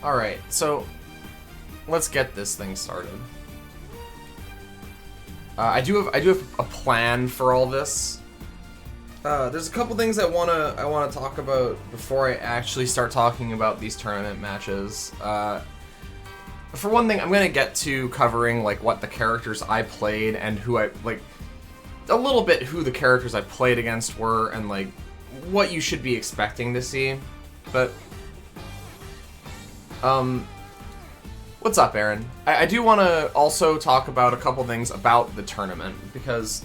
Alright, so let's get this thing started. I do have a plan for all this. There's a couple things I wanna talk about before I actually start talking about these tournament matches. For one thing, I'm gonna get to covering like what the characters I played and who I like, a little bit who the characters I played against were and like what you should be expecting to see. But what's up, Aaron? I do want to also talk about a couple things about the tournament because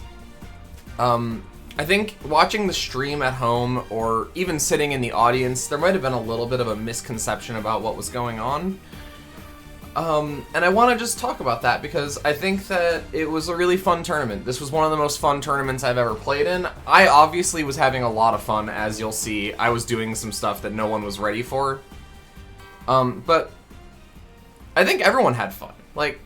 I think watching the stream at home or even sitting in the audience, there might have been a little bit of a misconception about what was going on. And I want to just talk about that because I think that it was a really fun tournament. This was one of the most fun tournaments I've ever played in. I obviously was having a lot of fun, as you'll see. I was doing some stuff that no one was ready for. But I think everyone had fun. Like,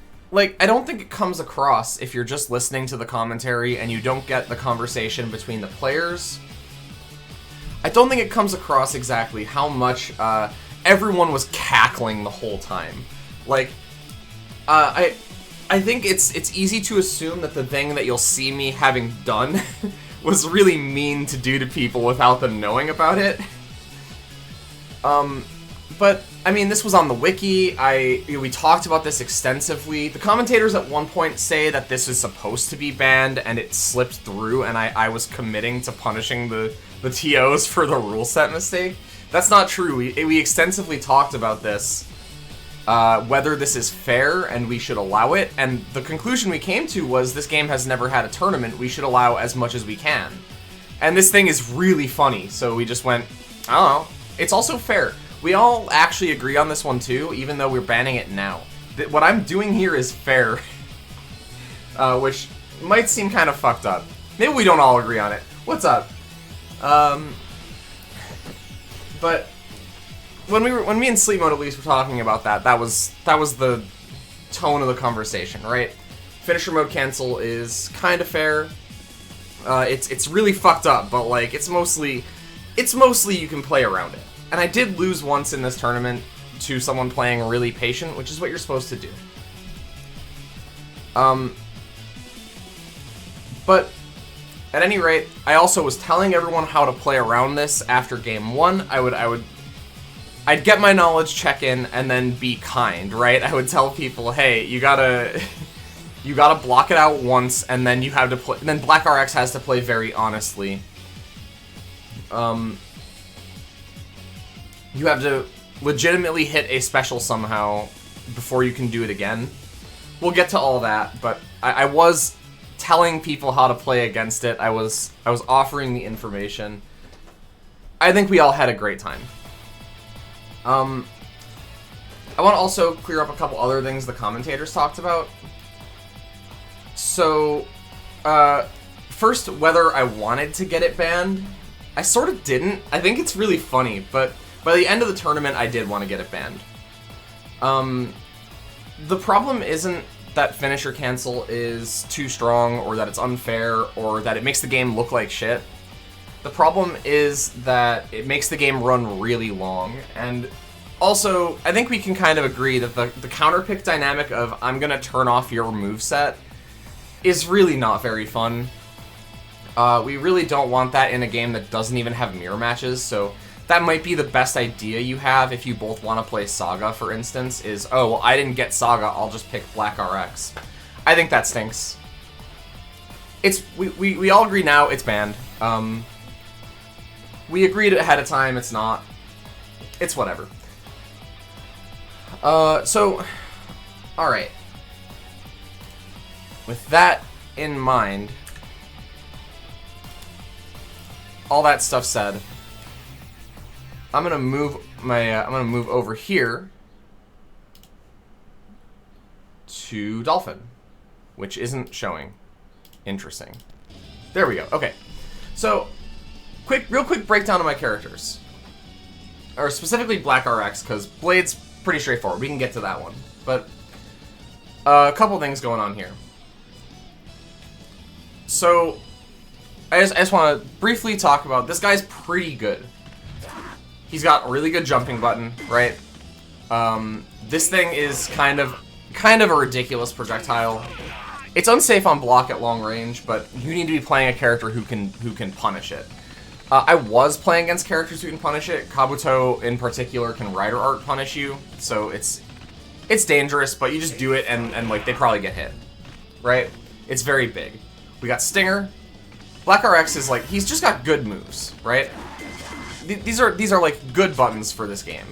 I don't think it comes across if you're just listening to the commentary and you don't get the conversation between the players. I don't think it comes across exactly how much, everyone was cackling the whole time. Like, I think it's easy to assume that the thing that you'll see me having done was really mean to do to people without them knowing about it. But, I mean, this was on the wiki, we talked about this extensively. The commentators at one point say that this is supposed to be banned, and it slipped through, and I was committing to punishing the TOs for the rule set mistake. That's not true. We extensively talked about this, whether this is fair and we should allow it, and the conclusion we came to was this game has never had a tournament, we should allow as much as we can. And this thing is really funny, so we just went, I don't know, it's also fair. We all actually agree on this one too, even though we're banning it now. What I'm doing here is fair, which might seem kind of fucked up. Maybe we don't all agree on it. What's up? But when me and Sleep Mode at least were talking about that was the tone of the conversation, right? Finisher mode cancel is kind of fair. It's really fucked up, but like it's mostly you can play around it. And I did lose once in this tournament to someone playing really patient, which is what you're supposed to do. But at any rate, I also was telling everyone how to play around this after game one. I'd get my knowledge check in and then be kind, right? I would tell people, hey, you gotta block it out once, and then you have to play. And then Black RX has to play very honestly. You have to legitimately hit a special somehow before you can do it again. We'll get to all that, but I was telling people how to play against it. I was offering the information. I think we all had a great time. I want to also clear up a couple other things the commentators talked about. So, first, whether I wanted to get it banned. I sort of didn't. I think it's really funny, but by the end of the tournament, I did want to get it banned. The problem isn't that finisher cancel is too strong, or that it's unfair, or that it makes the game look like shit. The problem is that it makes the game run really long, and also, I think we can kind of agree that the counterpick dynamic of I'm gonna turn off your moveset is really not very fun. We really don't want that in a game that doesn't even have mirror matches, so that might be the best idea you have if you both want to play Saga, for instance, is, oh, well, I didn't get Saga, I'll just pick Black RX. I think that stinks. We all agree now it's banned. We agreed ahead of time, it's not. It's whatever. So, alright. With that in mind, all that stuff said, I'm gonna move over here to Dolphin, which isn't showing. Interesting. There we go. Okay. So, real quick breakdown of my characters. Or specifically Black RX, because Blade's pretty straightforward. We can get to that one. But a couple things going on here. So, I just want to briefly talk about, this guy's pretty good. He's got a really good jumping button, right? This thing is kind of a ridiculous projectile. It's unsafe on block at long range, but you need to be playing a character who can punish it. I was playing against characters who can punish it. Kabuto, in particular, can Rider Art punish you, so it's dangerous, but you just do it, and like, they probably get hit, right? It's very big. We got Stinger. Black RX is like, he's just got good moves, right? These are like good buttons for this game.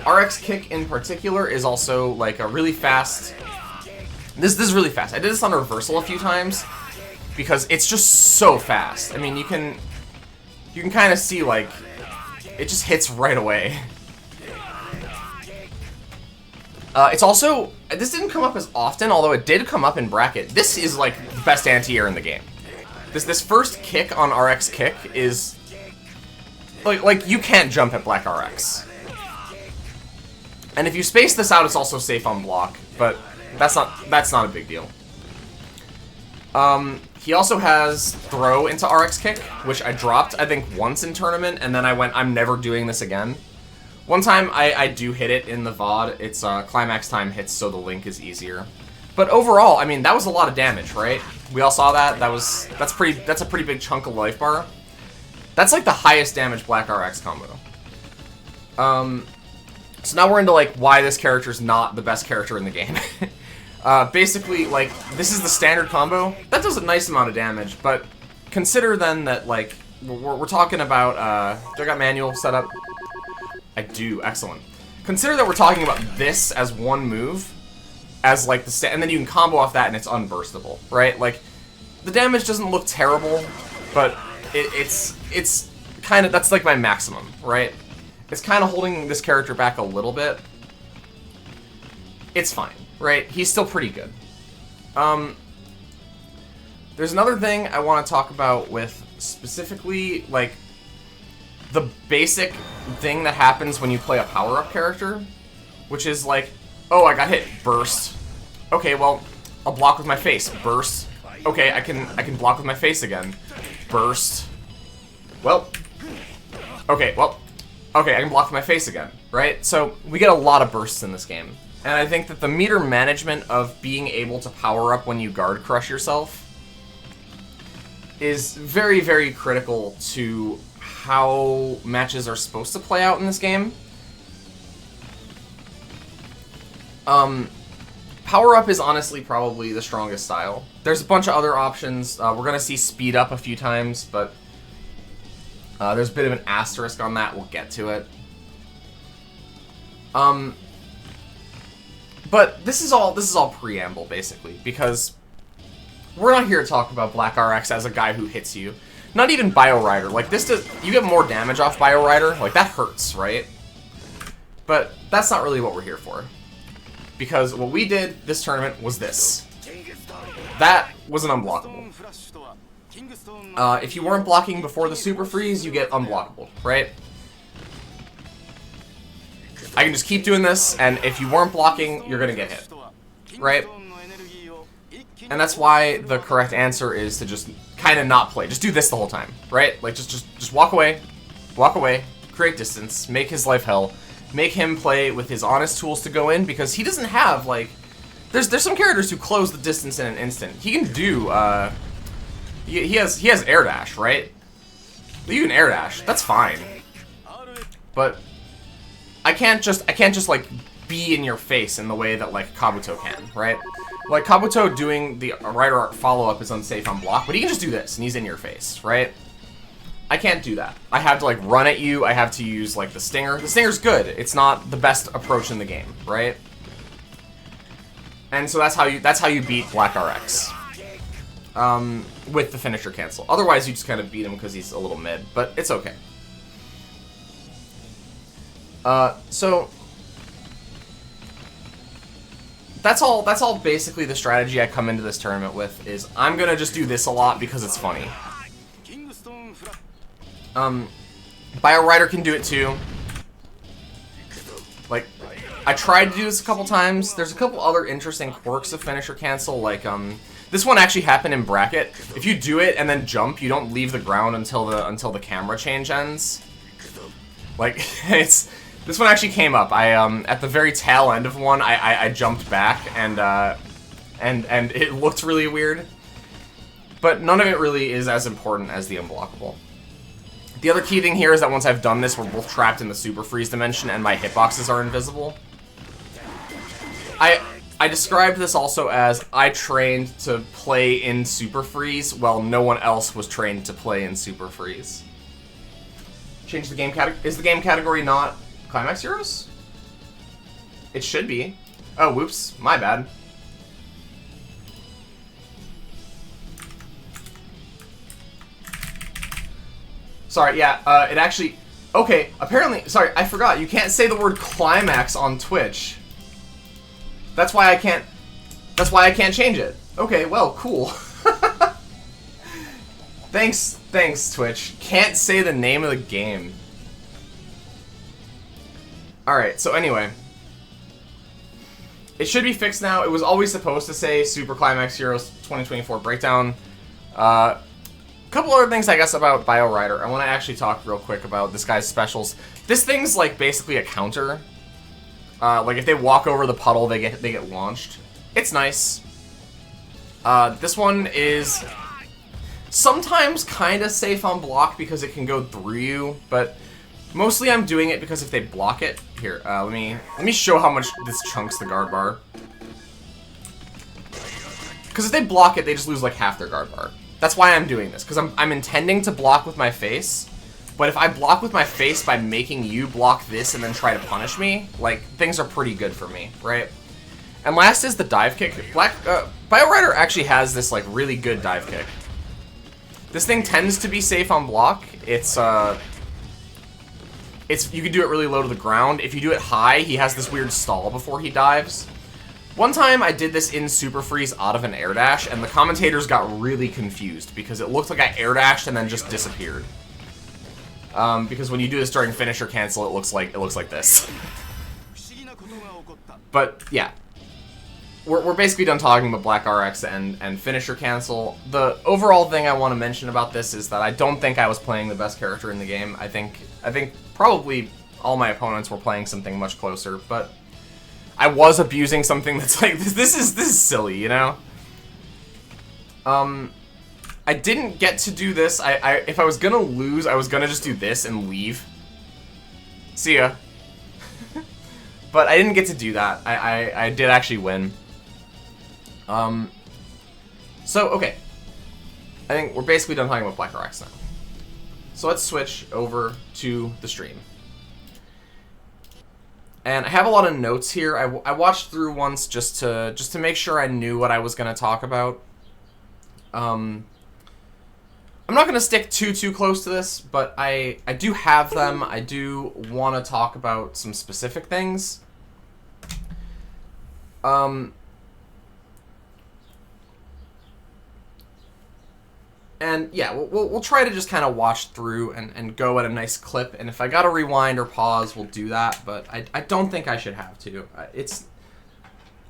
RX Kick in particular is also like a really fast. This is really fast. I did this on reversal a few times because it's just so fast. I mean, you can kind of see, like, it just hits right away. It's also, this didn't come up as often, although it did come up in bracket. This is like the best anti-air in the game. This first kick on RX Kick is like you can't jump at Black RX. And if you space this out, it's also safe on block, but that's not a big deal. He also has throw into RX Kick, which I dropped, I think, once in tournament, and then I went, I'm never doing this again. One time I do hit it in the VOD. It's climax time hits, so the link is easier. But overall, I mean, that was a lot of damage, right? We all saw that. That's a pretty big chunk of life bar. That's like the highest damage Black RX combo. So now we're into like why this character's not the best character in the game. Basically, like, this is the standard combo. That does a nice amount of damage, but consider then that, like, we're talking about, do I got manual set up? I do, excellent. Consider that we're talking about this as one move, as like and then you can combo off that and it's unburstable, right? Like, the damage doesn't look terrible, but it's kind of, that's like my maximum, right? It's kind of holding this character back a little bit. It's fine, right? He's still pretty good. There's another thing I want to talk about with specifically, like, the basic thing that happens when you play a power-up character, which is like, oh, I got hit, burst. Okay, well, I'll block with my face, burst. Okay, I can block with my face again, burst. Well, okay, I can block with my face again, right? So we get a lot of bursts in this game, and I think that the meter management of being able to power up when you guard crush yourself is very, very critical to how matches are supposed to play out in this game. Power up is honestly probably the strongest style. There's a bunch of other options. We're gonna see speed up a few times, but there's a bit of an asterisk on that. We'll get to it. But this is all preamble basically, because we're not here to talk about Black RX as a guy who hits you. Not even Bio Rider. Like, this does, you get more damage off Bio Rider. Like, that hurts, right? But that's not really what we're here for. Because what we did this tournament was this. That was an unblockable. If you weren't blocking before the Super Freeze, you get unblockable, right? I can just keep doing this, and if you weren't blocking, you're gonna get hit, right? And that's why the correct answer is to just kind of not play. Just do this the whole time, right? Like, just walk away, create distance, make his life hell, make him play with his honest tools to go in, because he doesn't have, like, there's some characters who close the distance in an instant. He can do, he has air dash, right? You can air dash, that's fine. But I can't just like be in your face in the way that like Kabuto can, right? Like, Kabuto doing the Rider Art follow-up is unsafe on block, but he can just do this, and he's in your face, right? I can't do that. I have to, like, run at you. I have to use, like, the Stinger. The Stinger's good. It's not the best approach in the game, right? And so that's how you beat Black RX. With the finisher cancel. Otherwise, you just kind of beat him because he's a little mid, but it's okay. So that's all basically the strategy I come into this tournament with, is I'm gonna just do this a lot because it's funny. Bio Rider can do it too. Like, I tried to do this a couple times. There's a couple other interesting quirks of finisher cancel, like, this one actually happened in bracket. If you do it and then jump, you don't leave the ground until the camera change ends. Like, this This one actually came up. I at the very tail end of one, I jumped back and it looked really weird. But none of it really is as important as the unblockable. The other key thing here is that once I've done this, we're both trapped in the Super Freeze dimension and my hitboxes are invisible. I described this also as I trained to play in Super Freeze while no one else was trained to play in Super Freeze. Change the game category. Is the game category not Climax Heroes? It should be. Oh, whoops. My bad. Sorry, yeah, it actually... Okay, apparently... Sorry, I forgot. You can't say the word climax on Twitch. That's why I can't... That's why I can't change it. Okay, well, cool. Thanks, Twitch. Can't say the name of the game. Alright, so anyway. It should be fixed now. It was always supposed to say Super Climax Heroes 2024 Breakdown. Couple other things, I guess, about BioRider. I want to actually talk real quick about this guy's specials. This thing's, like, basically a counter. Like, if they walk over the puddle, they get launched. It's nice. This one is sometimes kind of safe on block because it can go through you, but mostly I'm doing it because if they block it... Here, let me show how much this chunks the guard bar. Because if they block it, they just lose, like, half their guard bar. That's why I'm doing this, because I'm intending to block with my face, but if I block with my face by making you block this and then try to punish me, like, things are pretty good for me, right? And last is the dive kick. BioRider actually has this, like, really good dive kick. This thing tends to be safe on block. It's you can do it really low to the ground. If you do it high, he has this weird stall before he dives. One time I did this in Super Freeze out of an air dash, and the commentators got really confused because it looked like I air dashed and then just disappeared. Because when you do this during finish or cancel, it looks like this. But yeah, we're basically done talking about Black RX and finish or cancel. The overall thing I want to mention about this is that I don't think I was playing the best character in the game. I think probably all my opponents were playing something much closer, but I was abusing something that's like, this is silly, you know? I didn't get to do this. If I was gonna lose, I was gonna just do this and leave. See ya. But I didn't get to do that. I did actually win. So, okay. I think we're basically done talking about Black RX now. So let's switch over to the stream. And I have a lot of notes here. I watched through once just to make sure I knew what I was going to talk about. I'm not going to stick too close to this, but I do have them. I do want to talk about some specific things. And yeah, we'll try to just kind of watch through and go at a nice clip. And if I gotta rewind or pause, we'll do that. But I don't think I should have to.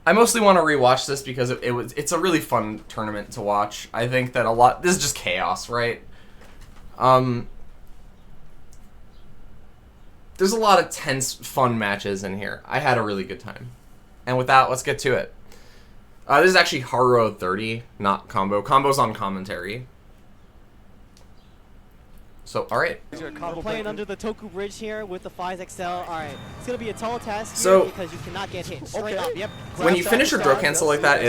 I mostly want to rewatch this because it's a really fun tournament to watch. I think that this is just chaos, right? There's a lot of tense, fun matches in here. I had a really good time. And with that, let's get to it. This is actually Haruo 30, not Combo. Combo's on commentary. So, alright. We're playing under the Toku Bridge here with the 5XL. Alright, it's going to be a tall task here because you cannot get hit. Straight up, yep. When you finish your throw cancel like that,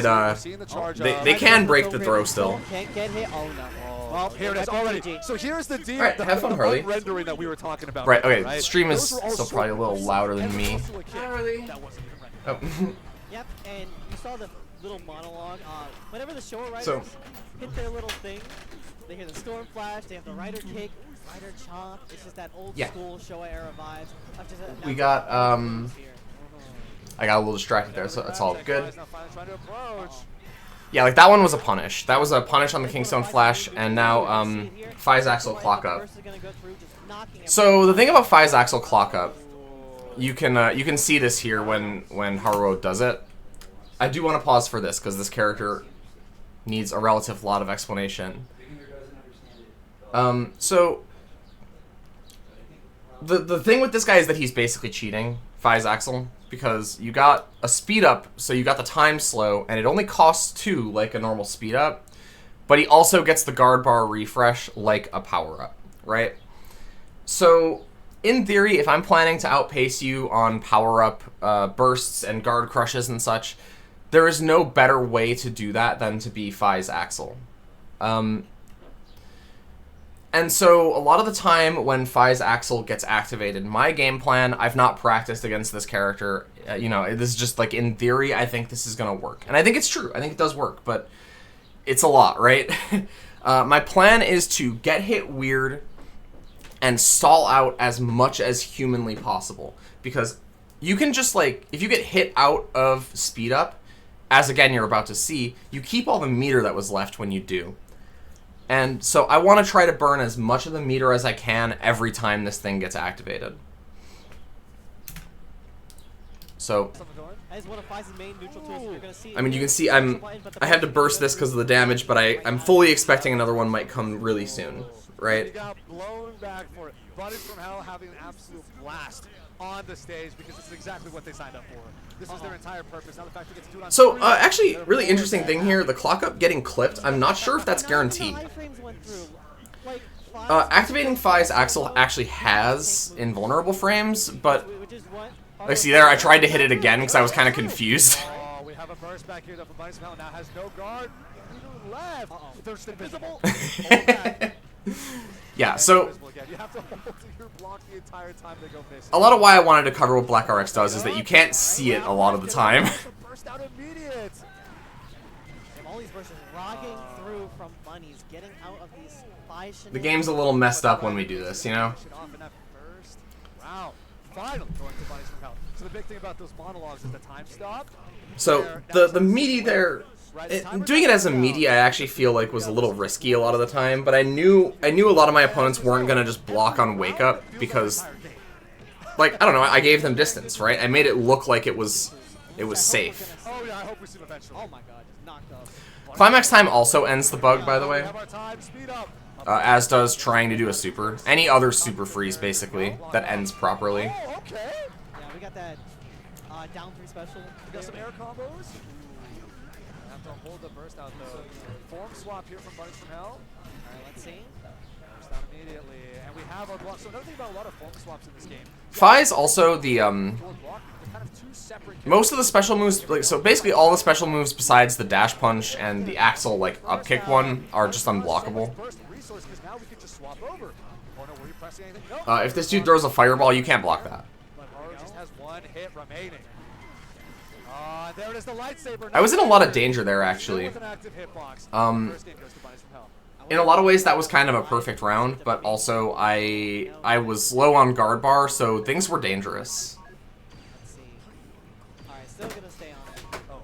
they can break the throw still. Can't get hit. Oh no. Well, here it is already. So here's the deal. Alright, have fun, Harley. Rendering that we were talking about. Right, okay, the stream is still probably a little louder than me. Harley. Oh. Yep, and you saw the little monologue. Whenever the show riders hit their little thing, they hear the storm flash, they have the rider kick, rider chomp. It's just that old school Showa era vibes. We got I got a little distracted there, so that's all good. Yeah, like that one was a punish. That was a punish on the Kingstone Flash, and now Fi's Axel Clock Up. So the thing about Fi's Axel Clock Up, you can see this here when Haruo does it. I do want to pause for this because this character needs a relative lot of explanation. So the thing with this guy is that he's basically cheating, Fies Axel, because you got a speed up, so you got the time slow, and it only costs 2 like a normal speed up, but he also gets the guard bar refresh like a power up, right? So in theory, if I'm planning to outpace you on power up bursts and guard crushes and such, there is no better way to do that than to be Fies Axel. And so, a lot of the time when Fies Axel gets activated, my game plan, I've not practiced against this character, you know, this is just like, in theory, I think this is going to work. And I think it's true, I think it does work, but it's a lot, right? My plan is to get hit weird and stall out as much as humanly possible. Because you can just, like, if you get hit out of speed up, as again you're about to see, you keep all the meter that was left when you do. And so I want to try to burn as much of the meter as I can every time this thing gets activated. So, I mean, you can see I had to burst this because of the damage, but I'm fully expecting another one might come really soon, right? He got blown back for it. Buddies from Hell having an absolute blast on the stage because this is exactly what they signed up for. This is their entire purpose. Now the fact they get to do it on so, actually, really interesting thing here, the clock up getting clipped, I'm not sure if that's guaranteed. Activating Fies Axel actually has invulnerable frames, but, like, see there, I tried to hit it again because I was kind of confused. Oh, we have a burst back here that for Buddies from Hell now has no guard. Left. There's invisible. Yeah, so You have to hold your block the entire time they go missing. a lot of why I wanted to cover what Black RX does is that you can't see it a lot of the time. Burst out immediate. All these bursts rocking through from bunnies, getting out of these The game's a little messed up when we do this, you know? Wow. Finally going to Bunnies from Hell. So the big thing about those monologues is the time stop. So the meaty there, doing it as a meaty I actually feel like was a little risky a lot of the time, but I knew a lot of my opponents weren't gonna just block on wake up because, like, I don't know, I gave them distance, right? I made it look like it was safe. Oh yeah, I hope we see him eventually. Oh my god, just knocked off. Climax time also ends the bug, by the way, as does trying to do a super. Any other super freeze, basically, that ends properly. Oh, okay. Yeah, we got that down 3 special. We got some air combos. Have to hold the burst out though. Form swap here from Bunnies from Hell. Alright, let's see. Burst out immediately. And we have our block. So another thing about a lot of form swaps in this game. Fies also the most of the special moves, like, so basically all the special moves besides the dash punch and the Axel like up kick one are just unblockable. If this dude throws a fireball, you can't block that. I was in a lot of danger there, actually. In a lot of ways, that was kind of a perfect round, but also I was low on guard bar, so things were dangerous.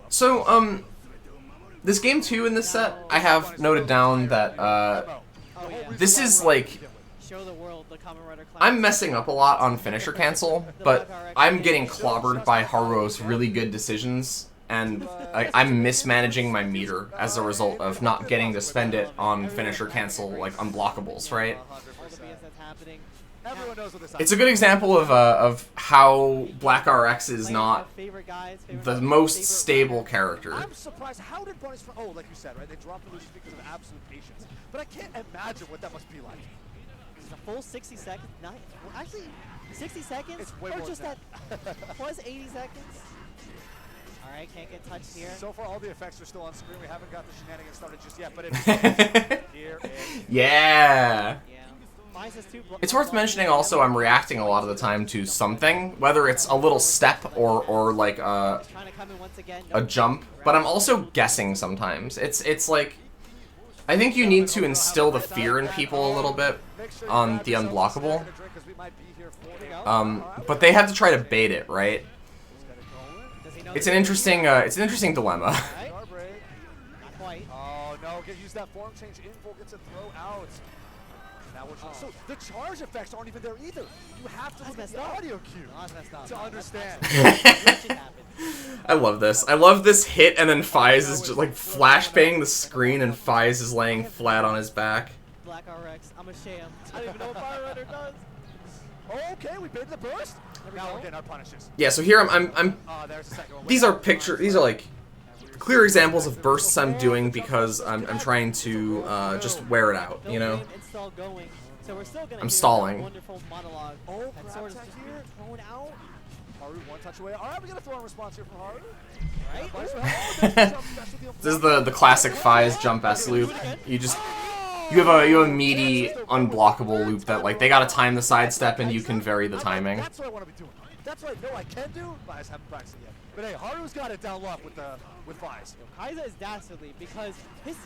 So, this game 2 in this set, I have noted down that, this is like, I'm messing up a lot on finisher cancel, but I'm getting clobbered by Haruo's really good decisions, and I'm mismanaging my meter as a result of not getting to spend it on finisher cancel, like, unblockables, right? It's a good example of how Black RX is not the most stable character. I'm surprised. How did Bunnies from... Oh, like you said, right? They dropped the Lucius because of absolute patience. But I can't imagine what that must be like. It's a full 60 seconds. Well, actually, 60 seconds? It's way or more just than that plus 80 seconds? Alright, can't get touched here. So far, all the effects are still on screen. We haven't got the shenanigans started just yet, but it's here is... Yeah. It's worth mentioning also I'm reacting a lot of the time to something, whether it's a little step or like a jump, but I'm also guessing sometimes. It's like, I think you need to instill the fear in people a little bit on the unblockable, but they have to try to bait it, right? It's an interesting dilemma. Oh no, use that form change in full, gets a throw out. So the charge effects aren't even there either. You have to look at the audio cue to understand. I love this. I love this hit, and then Fies is just like flashbanging the screen, and Fies is laying flat on his back. Black RX, I'm a sham. I don't even know what Fire Runner does. Okay, we baited the burst. Now we're getting our punishes. Yeah, so here I'm There's the second one. these are like clear examples of bursts I'm doing because I'm trying to just wear it out, you know? I'm stalling. Wonderful monologue. Oh, that sword is just here. thrown out. Haru one touch away. All right, we got a throw in response here from Haru. Right? This is the classic Fies jump S loop. You have a meaty unblockable loop that like they gotta time the sidestep and you can vary the timing. That's what I want to be doing. That's what I know I can do, but I just haven't practiced it yet. But hey, Haru's got it down low with Fies. Kaiza is dastardly because his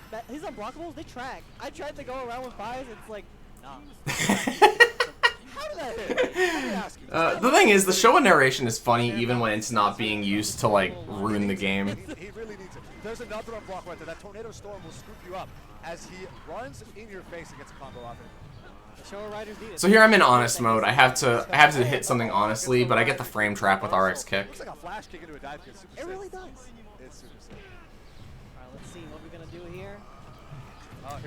unblockables, they track. I tried to go around with Fies, it's like, nah. How did that hit? Let me ask you. The thing is, the Showa narration is funny even when it's not being used to like ruin the game. He really needs it. There's another unblock right there. That Tornado Storm will scoop you up as he runs in your face and gets a combo off it. The Showa Riders need it. So here I'm in honest mode. I have to hit something honestly, but I get the frame trap with RX kick. Looks like a flash kick into a dive kick. Super It really sick. does. It's super sick. Alright, let's see what we're gonna do here.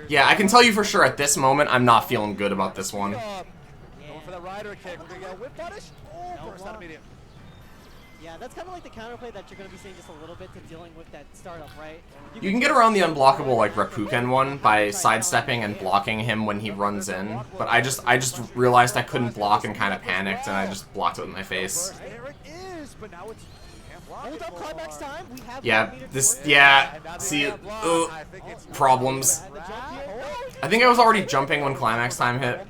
Yeah, I can tell you for sure at this moment I'm not feeling good about this one. Going for that rider kick. We're gonna get a whip punish. Oh, burst out immediate. Yeah, that's kind of like the counterplay that you're going to be seeing just a little bit to dealing with that startup, right? You can get around the unblockable like Reppuken one by sidestepping and blocking him when he runs in, but I just realized I couldn't block and kind of panicked and I just blocked it with my face. There it is, but now it's Hold up climax time. We have See, problems. I think I was already jumping when climax time hit.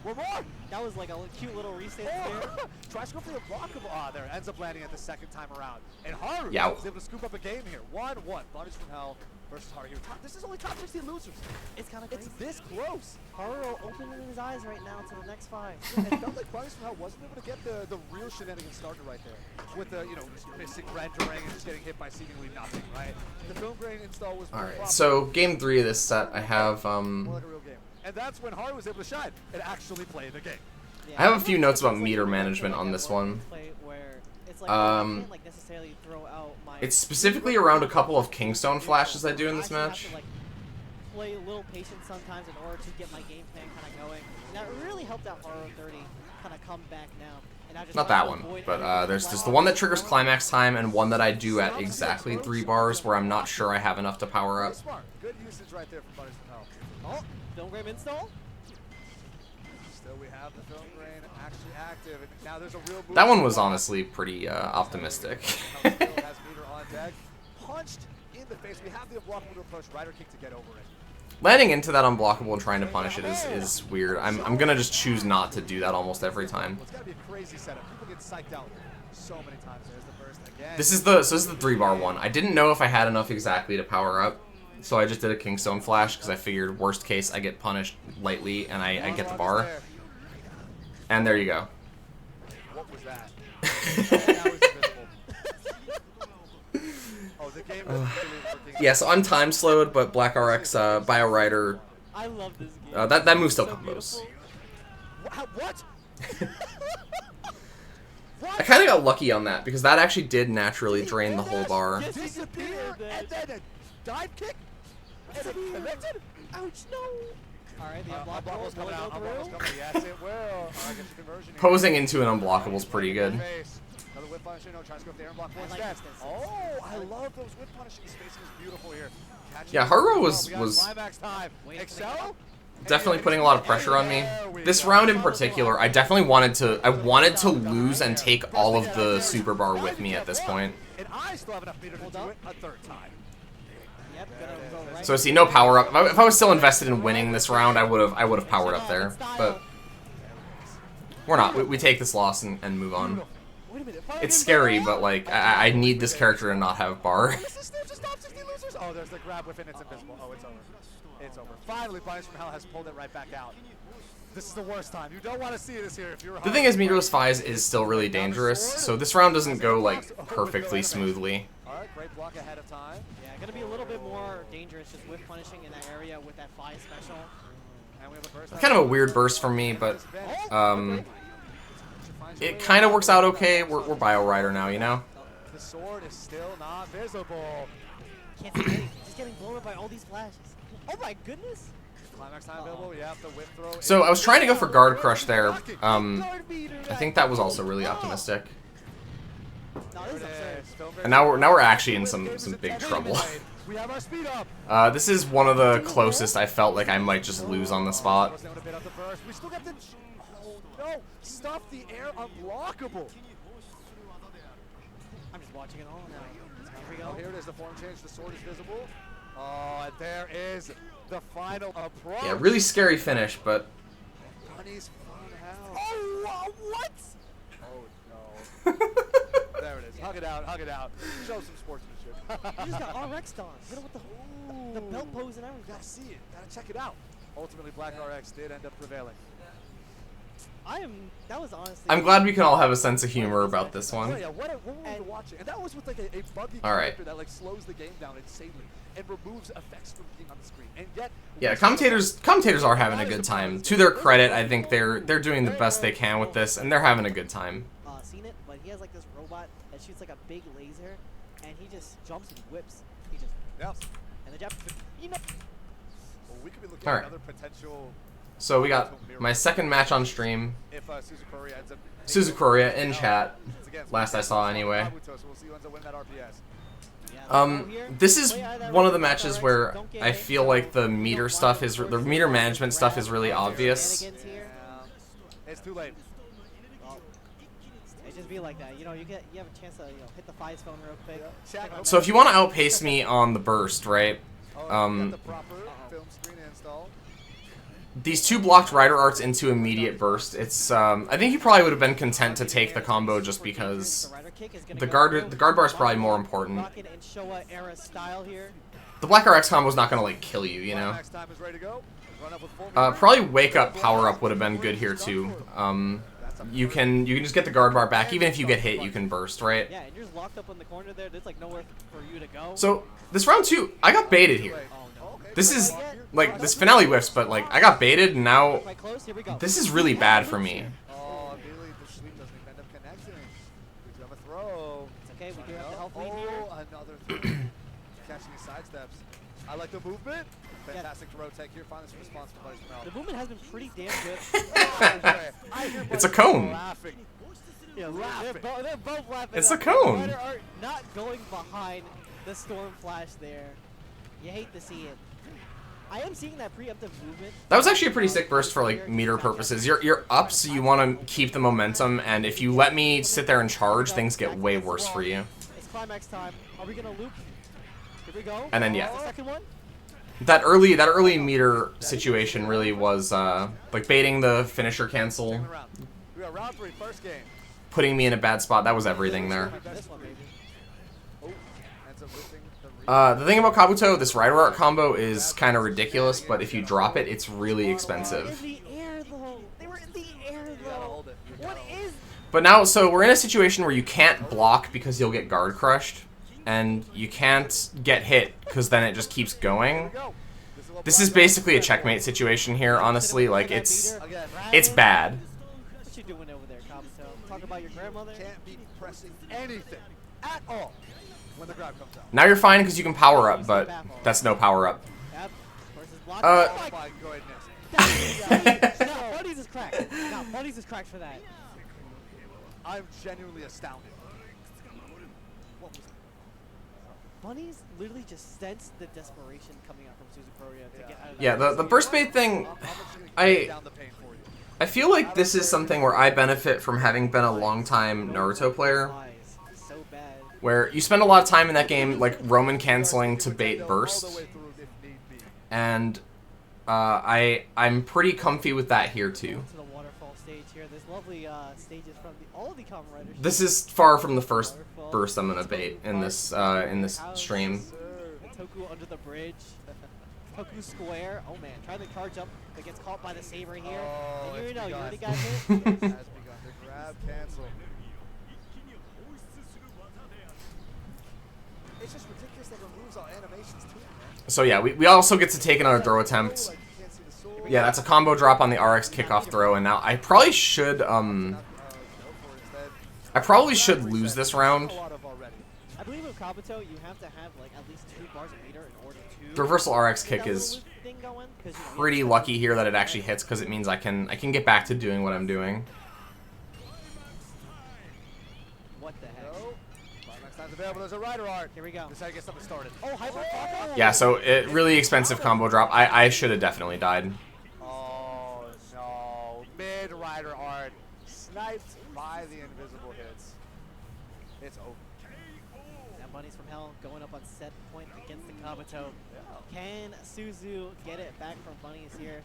One more. That was like a cute little reset there. Tries to go for the blockable. Ah, there. Ends up landing at the second time around. And Haru Yow. is able to scoop up a game here. 1-1. Punish from Hell versus Haru here. This is only top 16 losers. It's kind of crazy. It's this close. Haru opening his eyes right now to the next 5. It felt like Punish from Hell wasn't able to get the real shenanigans started right there. With the, just missing rendering and just getting hit by seemingly nothing, right? The film grain install was Alright, so game 3 of this set, I have, more like a real game. And that's when Haru was able to shine and actually play the game. I have a few notes about meter management on this one. It's specifically around a couple of Kingstone flashes I do in this match. Play a little patient sometimes in order to get my game plan kind of going. And that really helped out Haru 30 kind of come back now. And I just Not that one, but there's the one that triggers climax time and one that I do at exactly 3 bars where I'm not sure I have enough to power up. Good usage right there from Punish from Hell. Oh, film grade install. Still, we have the film grain actually active, and now there's a real move. That one was honestly pretty optimistic. Has meter on deck. Punched in the face. We have the unblockable approach. Rider kick to get over it. Landing into that unblockable and trying to punish it is weird. I'm gonna just choose not to do that almost every time. It's gotta be a crazy setup. People get psyched out so many times. There's the burst again. This is the 3-bar one. I didn't know if I had enough exactly to power up, so I just did a Kingstone flash because I figured worst case I get punished lightly and I get the bar. And there you go. What was that? That was invisible. Oh, the game is really working. Yeah, so I'm time slowed, but Black RX Bio Rider. I love this game. That move still combos. What? I kind of got lucky on that because that actually did naturally drain the whole bar. Disappear and then a dive kick and it connected. Ouch! No. All right, the unblockable's coming out. Unblockable's coming. Yes, it will. All right, get the conversion here. Posing into an unblockable is pretty good. Another whip punish. No, tries to go for the air block instead. Oh, I love those whip punishes. His spacing is beautiful here. Yeah, Haru was Excel? definitely putting a lot of pressure on me. This round in particular, I definitely wanted to lose and take all of the super bar with me at this point. And I still have enough meter to do it a third time. So see, no power up. If I was still invested in winning this round, I would have powered up there. But we're not. We take this loss and move on. It's scary, but like I need this character to not have bar. Oh, there's the grab within. It's invisible. Oh, it's over. It's over. Finally, Punish from Hell has pulled it right back out. This is the worst time. You don't want to see this here if you're. The thing is, meterless Fies is still really dangerous, so this round doesn't go like perfectly smoothly. Alright, great block ahead of time. Yeah, gonna be a little bit more dangerous just whip punishing in that area with that Fi special. And we have a burst. It's kind of a weird burst from me, but it kind of works out okay. We're Bio Rider now, you know? The sword is still not visible. Can't see anything. Just getting blown up by all these flashes. Oh my goodness! Climax time available. We have the whip throw. So I was trying to go for guard crush there. I think that was also really optimistic. And now we're actually in some big trouble. We have our speed up. This is one of the closest I felt like I might just lose on the spot. We still got the... Oh no! Stuff the air unblockable. I'm just watching it all now. Here we go. Oh, here it is. The form change. The sword is visible. Oh, and there is the final approach. Yeah, really scary finish, but... Bunny's fun house. Oh, what? Oh, no. There it is. Hug it out. Hug it out. Show some sportsmanship. You just got RX on. Hit him with the belt pose and everything. Gotta see it. Gotta check it out. Ultimately, Black RX did end up prevailing. That was honestly... I'm glad we can all have a sense of humor about this one. Oh, yeah, what were we watching? And that was with like a buggy All right. character that like slows the game down insanely and removes effects from being on the screen. And yet, Yeah, commentators are having a good time. To their credit, I think they're doing the best they can with this, and they're having a good time. Seen it, but he has like this robot that shoots like a big laser, and he just jumps and whips. He just and the Japanese, well, we could be looking All at right. another potential. So we got my second match on stream. If Suzucroria ends up Suzucroria in chat. It's against Last I saw anyway. Kabuto, so we'll see who ends up winning that RPS. This is one of the matches where I feel like the meter stuff is the meter management stuff is really obvious. Yeah. It's too late. It just be like that. You know, you have a chance to hit the 5 phone real quick. So if you want to outpace me on the burst, right? Got the proper film screen installed. These two blocked rider arts into immediate burst. It's I think you probably would have been content to take the combo just because the guard bar is probably more important. The Black RX combo is not gonna like kill you, you know. Probably wake up power up would have been good here too. You can just get the guard bar back even if you get hit. You can burst, right? Yeah, and you're just locked up in the corner there. There's like nowhere for you to go. So this round 2, I got baited here. This is like this finale whiffs, but like I got baited and now this is really bad for me. Oh, really? The sweep doesn't even end up connecting. We do have a throw. It's okay. We do have the health lead here. Another throw. Catching his side steps. I like the movement. Fantastic to rotate here. Finds some response from Buddy's mouth. The movement has been pretty damn good. It's a cone. Laughing. Yeah, they're both laughing. It's a cone. Rider Art not going behind the storm flash there. You hate to see it. I am seeing that preemptive movement. That was actually a pretty sick burst for like meter purposes. You're up, so you want to keep the momentum, and if you let me sit there and charge, things get way worse for you. It's climax time. Are we gonna loop? Here we go. And then yeah, The second one. that early meter situation really was like baiting the finisher cancel, We got round 3, first game. putting me in a bad spot. That was everything there. This one, baby. Oh, ends up lifting the The thing about Kabuto, this rider art combo is kind of ridiculous, but if you drop it, it's really expensive. In the air though. They were in the air though. What is? But now, so we're in a situation where you can't block because you'll get guard crushed, and you can't get hit because then it just keeps going. This is basically a checkmate situation here, honestly. Like, it's bad. What you doing over there, Kabuto? Talk about your grandmother? Can't be pressing anything at all when the grab comes out. Now you're fine because you can power up, but that's no power up. Yep. Versus block. Oh my goodness. No, Buddies is cracked. No, Buddies is cracked for that. I'm genuinely astounded. What was Bunnies literally just sensed the desperation coming out from Suzucroria to get out of that. Yeah, the burst bait thing, I feel like this is something where I benefit from having been a long-time Naruto player, So bad. where you spend a lot of time in that game, like, Roman canceling to bait burst, and I'm pretty comfy with that here, too. To the waterfall stage here. There's lovely stages from all of the Kamen Riders. This is far from the first burst I'm gonna bait in this stream. Toku under the bridge. Toku square. Oh man, trying to charge up, but gets caught by the saber here. Oh, And you know, you begun. already got hit. Has begun. The grab cancel. It's just ridiculous that it removes all animations too, man. So yeah, we also get to take another throw attempt. Like, you can't see the sword. Yeah, that's a combo drop on the RX kickoff throw, and now I probably should lose this round. believe with Kabuto, you have to have like at least 2 bars a meter in order to. The reversal RX get kick that is little thing going, 'cause, you know, pretty lucky here that it actually hits because it means I can get back to doing what I'm doing. What the heck? No. Next time's available. There's a rider art. Here we go. This is how you get something started. Oh, hyper combo. Yeah, so it really expensive combo drop. I should have definitely died. Oh no! Mid rider art sniped by the invisible hits. It's over. Now Bunnies from Hell going up on set point against the Kabuto. Yeah. Can Suzu get it back from Bunnies here?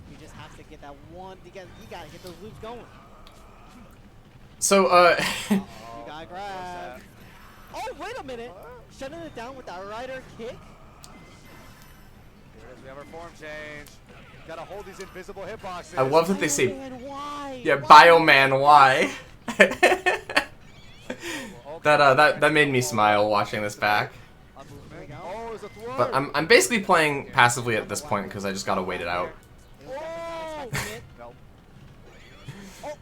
He just has to get that one. You gotta get those loops going. So You gotta grab. Oh, wait a minute! Shutting it down with that rider kick. Here it is. We have our form change. Gotta hold these invisible hitboxes. I love that they say, Man, why? yeah, Bioman, why? That made me smile watching this back. There we go. Oh, there's a throw. But I'm basically playing passively at this point because I just gotta wait it out. Oh! No. Oh!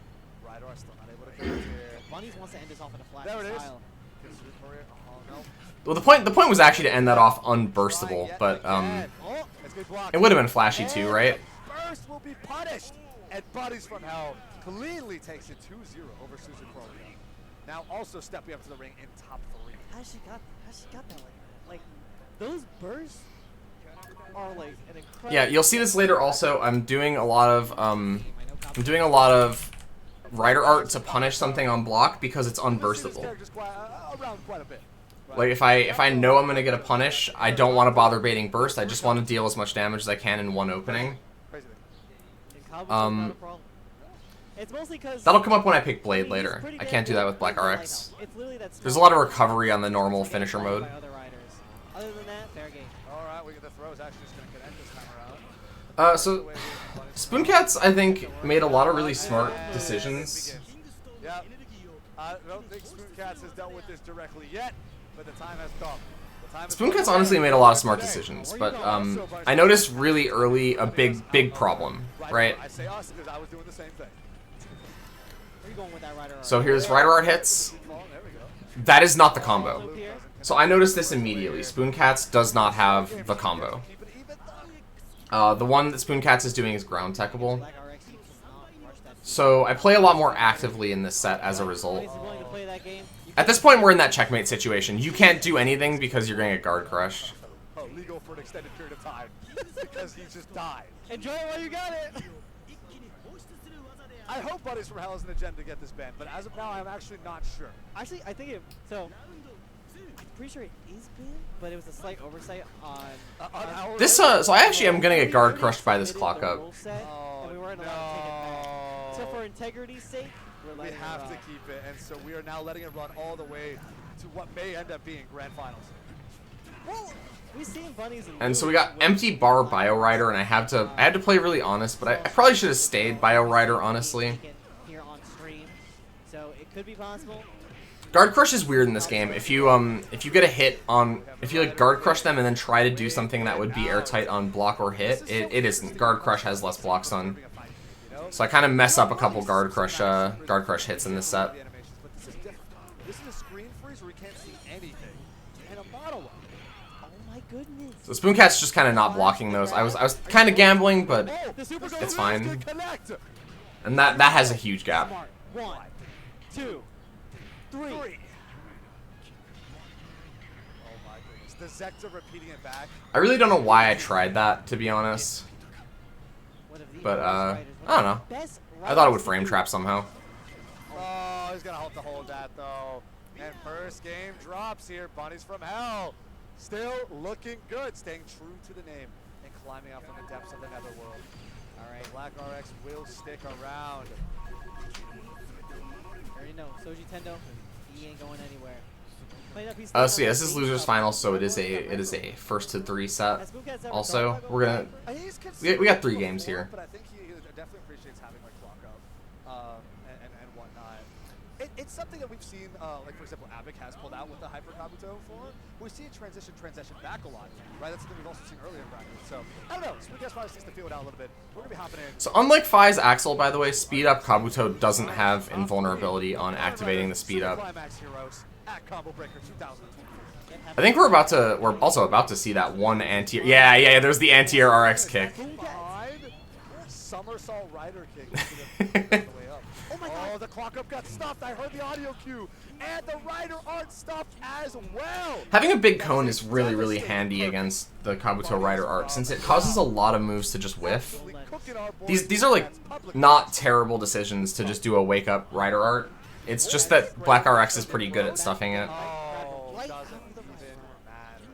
Rider are still not able to connect here. Bunnies wants to end this off in a flash There it is. style. Oh no. Well, the point was actually to end that off unburstable, but Oh, it's good block. it would have been flashy too, right? Burst will be punished. And Bunnies from Hell cleanly takes it 2-0 over Suzucroria. Now also stepping up to the ring in top 3. How she got that like those bursts are like an incredible. Yeah, you'll see this later. Also, I'm doing a lot of rider art to punish something on block because it's unburstable. Quite a bit. Like if I know I'm gonna get a punish, I don't want to bother baiting burst. I just want to deal as much damage as I can in one opening. It's mostly because That'll come up when I pick Blade later. I can't do that with Black RX. There's a lot of recovery on the normal finisher mode. Other than that, fair game. Alright, we get the throws actually just gonna connect this time around. So Spooncats, I think, made a lot of really smart decisions. Yeah. I don't think Spooncats has dealt with this directly yet, but the time has come. Spooncats honestly made a lot of smart decisions, but I noticed really early a big problem, right? I say us because I was doing the same thing. Where are you going with that rider? So here's rider art hits. That is not the combo. So I noticed this immediately. Spooncats does not have the combo. The one that Spooncats is doing is ground techable. So I play a lot more actively in this set as a result. At this point, we're in that checkmate situation. You can't do anything because you're going to get guard crushed. Oh, legal for an extended period of time because he just died. Enjoy it while you got it. I hope Bunnies from Hell has an agenda to get this banned, but as of now, I'm actually not sure. Actually, I think I'm pretty sure it is banned, but it was a slight oversight on our this. So I actually am gonna get guard crushed by this clock up. And we weren't allowed to take it back. So for integrity's sake, we have to keep it, and so we are now letting it run all the way to what may end up being grand finals. Well, we've seen Bunnies and so we got empty bar Bio Rider, and I had to play really honest, but I probably should have stayed Bio Rider honestly. Here on stream, so it could be possible. Guard crush is weird in this game. If you get a hit on, if you like guard crush them and then try to do something that would be airtight on block or hit, it isn't. Guard crush has less blocks on. So I kind of mess up a couple guard crush hits in this set. This is a screen freeze where we can't see anything, and a model. Oh my goodness. So Spooncat's just kind of not blocking those. I was kind of gambling, but it's fine. And that has a huge gap. 1, 2, 3. Oh my goodness. The Zector repeating it back. I really don't know why I tried that, to be honest. But, I don't know. I thought it would frame trap somehow. Oh, he's going to have to hold that, though. And first game drops here. Bunnies from Hell. Still looking good. Staying true to the name and climbing out from the depths of the netherworld. All right, Black RX will stick around. I already know. Soji Tendo, he ain't going anywhere. So yeah, this is losers final, so it is a first to 3 set. Also, we're gonna we got 3 games here. But I think he definitely appreciates having like clock up and whatnot. it's something that we've seen, like for example, Abbock has pulled out with the Hyper Kabuto form. We see it transition back a lot, right? That's something we've also seen earlier in practice. So, I don't know, Spooncats probably seems to feel it out a little bit. We're going to be hopping in. So unlike Fi's Axel, by the way, Speed Up Kabuto doesn't have invulnerability on activating the Speed Up. I think we're also about to see that one anti-air. Yeah, there's the anti-air RX kick. Somersault rider kick. Oh, the clock up got stuffed. I heard the audio cue. And the rider art stuffed as well. Having a big cone is really, really handy against the Kabuto rider art since it causes a lot of moves to just whiff. These are like not terrible decisions to just do a wake up rider art. It's just that Black RX is pretty good at stuffing it. Oh, doesn't even matter.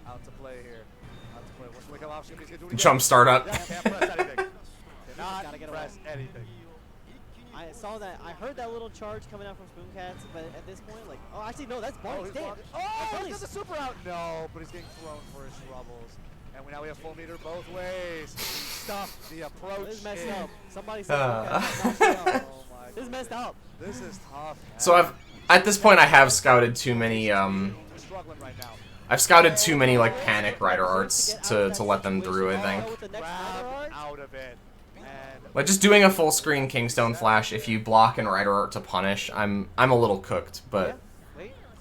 Out to play here. Out to play. What's the wake up option? He's gonna do it again. Jump startup. Can't press anything. Cannot press anything. I saw that. I heard that little charge coming out from Spooncats, but at this point, like, oh, actually, no, that's Barney's dead. Oh, he does the super out. No, but he's getting thrown for his troubles. And now we have full meter both ways. Stuff the approach. This is messed up. Somebody said Spooncats. Oh my. This is messed up. This is tough. Man. So at this point, I have scouted too many. Struggling right now. I've scouted too many like panic rider arts to let them through. I think. Grab out of it. Like just doing a full screen Kingstone Flash, if you block and rider art to punish, I'm a little cooked, but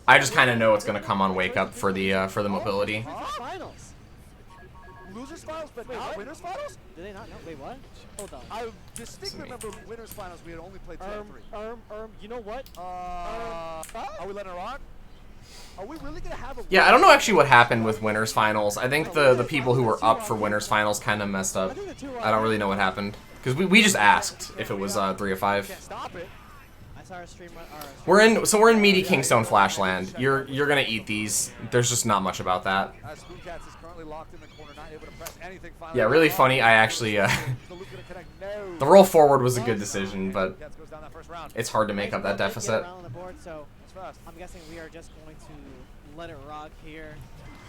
I just kind of know it's gonna come on wake up for the mobility. Losers finals, but not winners finals? Did they not know? Wait, what? Hold on. I distinctly remember winners finals. We had only played 2-3. You know what? Are we letting her on? Are we really gonna have a? Yeah, I don't know actually what happened with winners finals. I think the people who were up for winners finals kind of messed up. I don't really know what happened. Because we just asked if it was 3 of 5. Can't stop it. I saw our stream. We're in meaty Kingstone Flashland. You're gonna eat these. There's just not much about that. Spooncats is currently locked in the corner, not able to press anything. Yeah, really funny. I actually the roll forward was a good decision, but it's hard to make up that deficit. I'm guessing we are just going to let it rock here.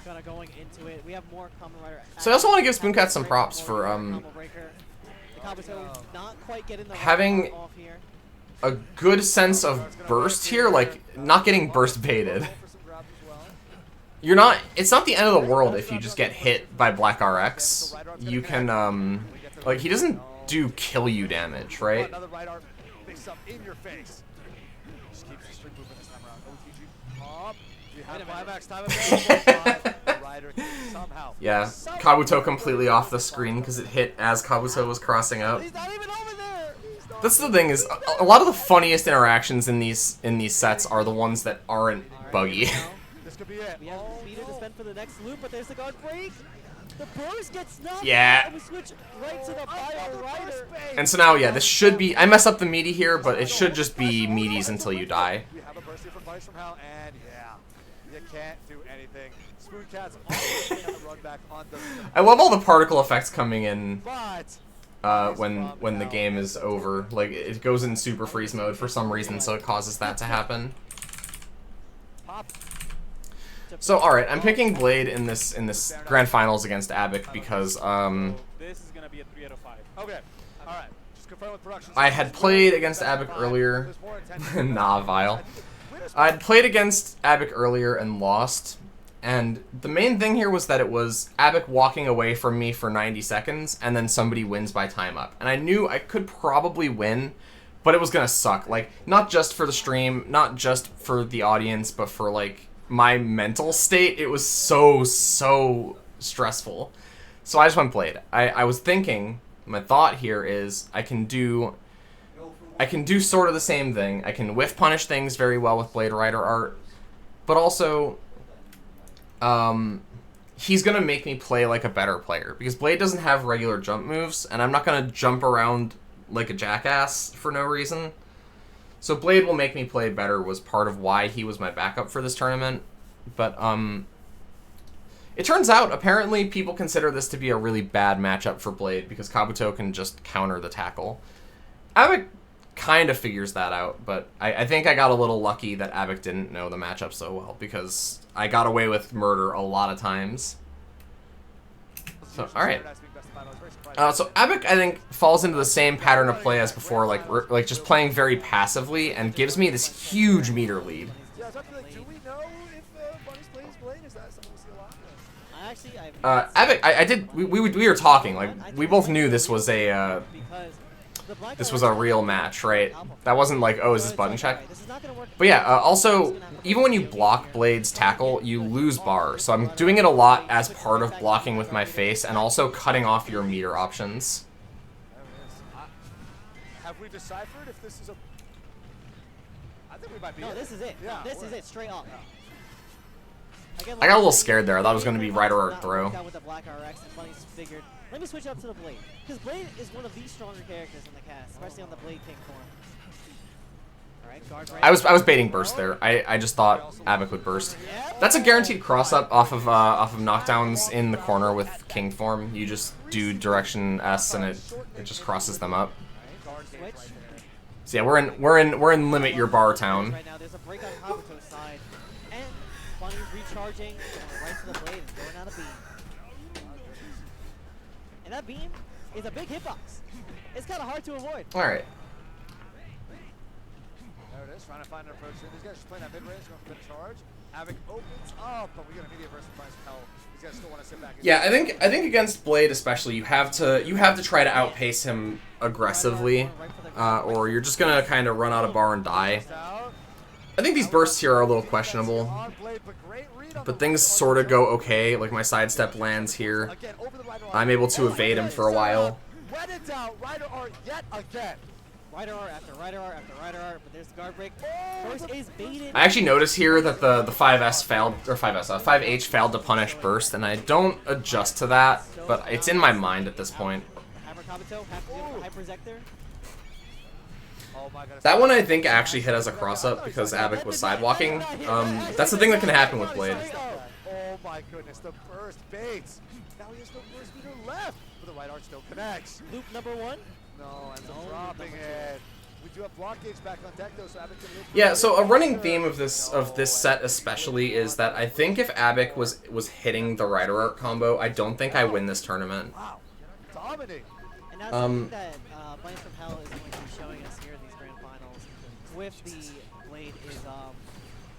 Kind of going into it. We have more Common Rider. So I also want to give Spooncats some props for having a good sense of burst here, like not getting burst baited. It's not the end of the world if you just get hit by Black RX. You can like he doesn't do kill you damage, right? Yeah, Kabuto completely off the screen because it hit as Kabuto was crossing up. That's the thing is, a lot of the funniest interactions in these sets are the ones that aren't buggy. This could be it. We have speeder to spend for the next loop, but there's the guard break. The burst gets knocked. Yeah. And we switch right to the fire rider. And so now, yeah, this should be. I mess up the meaty here, but it should just be meaties until you die. We have a burst here from Vice from Hell, and yeah, you can't do anything. Spooncats on the run back on the. I love all the particle effects coming in. But when the game is over, like it goes in super freeze mode for some reason, so it causes that to happen. So all right, I'm picking Blade in this grand finals against Abbock because This is gonna be a 3 out of 5. okay, all right. Just confirm with production. I had played against Abbock earlier. Nah, Vile. I had played against Abbock earlier and lost. And the main thing here was that it was Abbock walking away from me for 90 seconds, and then somebody wins by time up. And I knew I could probably win, but it was gonna suck. Like, not just for the stream, not just for the audience, but for, like, my mental state. It was so stressful. So I just went Blade. I was thinking, my thought here is, I can do sort of the same thing. I can whiff punish things very well with Blade Rider art, but also he's gonna make me play like a better player because Blade doesn't have regular jump moves, and I'm not gonna jump around like a jackass for no reason. So Blade will make me play better was part of why he was my backup for this tournament. But it turns out apparently people consider this to be a really bad matchup for Blade because Kabuto can just counter the tackle. Abbock kind of figures that out, but I think I got a little lucky that Abbock didn't know the matchup so well because I got away with murder a lot of times. So, alright. So Abbock, I think, falls into the same pattern of play as before, like just playing very passively, and gives me this huge meter lead. Yeah, I was about to be like, do we know if Bunny's plays Blade? Is that something we see a lot? Abbock, I did. We were talking, like we both knew this was a real match, right? That wasn't like, oh, is this button check? But yeah, also, even when you block Blade's tackle, you lose bar. So I'm doing it a lot as part of blocking with my face and also cutting off your meter options. Have we deciphered if this is a... I think we might be No, this is it. Yeah, This is it, straight up. I got a little scared there. I thought it was going to be right or throw. With the Black RX, and Bunny's figured, let me switch up to the Blade. Because Blade is one of the stronger characters in the cast, especially on the Blade King form. Alright, guard break. I was baiting burst there. I just thought Abbock would burst. That's a guaranteed cross up off of knockdowns in the corner with King form. You just do direction S and it just crosses them up. Switch. So yeah, we're in limit your bar town. Right now, there's a break on Kabuto's side. And Bunny's recharging, going right to the Blade and throwing out a beam. And that beam is a big hitbox. It's kind of hard to avoid. Alright. There it is, trying to find an approach here. These guys just playing that mid-range, going for the charge. Abbock opens up, but we get immediate versus price of hell. These guys still want to sit back. Yeah, I think against Blade especially, you have to try to outpace him aggressively, or you're just gonna kind of run out of bar and die. I think these bursts here are a little questionable, but things sort of go okay. Like my sidestep lands here. I'm able to evade him for a while. Rider art yet again. Rider R after Rider R after Rider R, but there's the guard break. First is baited. I actually noticed here that the 5S failed, or 5H failed to punish burst, and I don't adjust to that, but it's in my mind at this point. Hammer Kabuto, have to do a Hyperzector. That one I think actually hit as a cross-up because Abbock was sidewalking. That's the thing that can happen with Blade. Oh my goodness, the burst baits. Now he has no burst meter left, but the right arc still connects. Loop number one. No, ends up dropping it. We do have block gauge back on deck though, so Abbock can loop. Yeah, so a running theme of this set especially is that I think if Abbock was hitting the Rider Art combo, I don't think I win this tournament. Wow, dominating. And that's something that Bunny from Hell is going to be showing us here in these grand finals. With the Blade is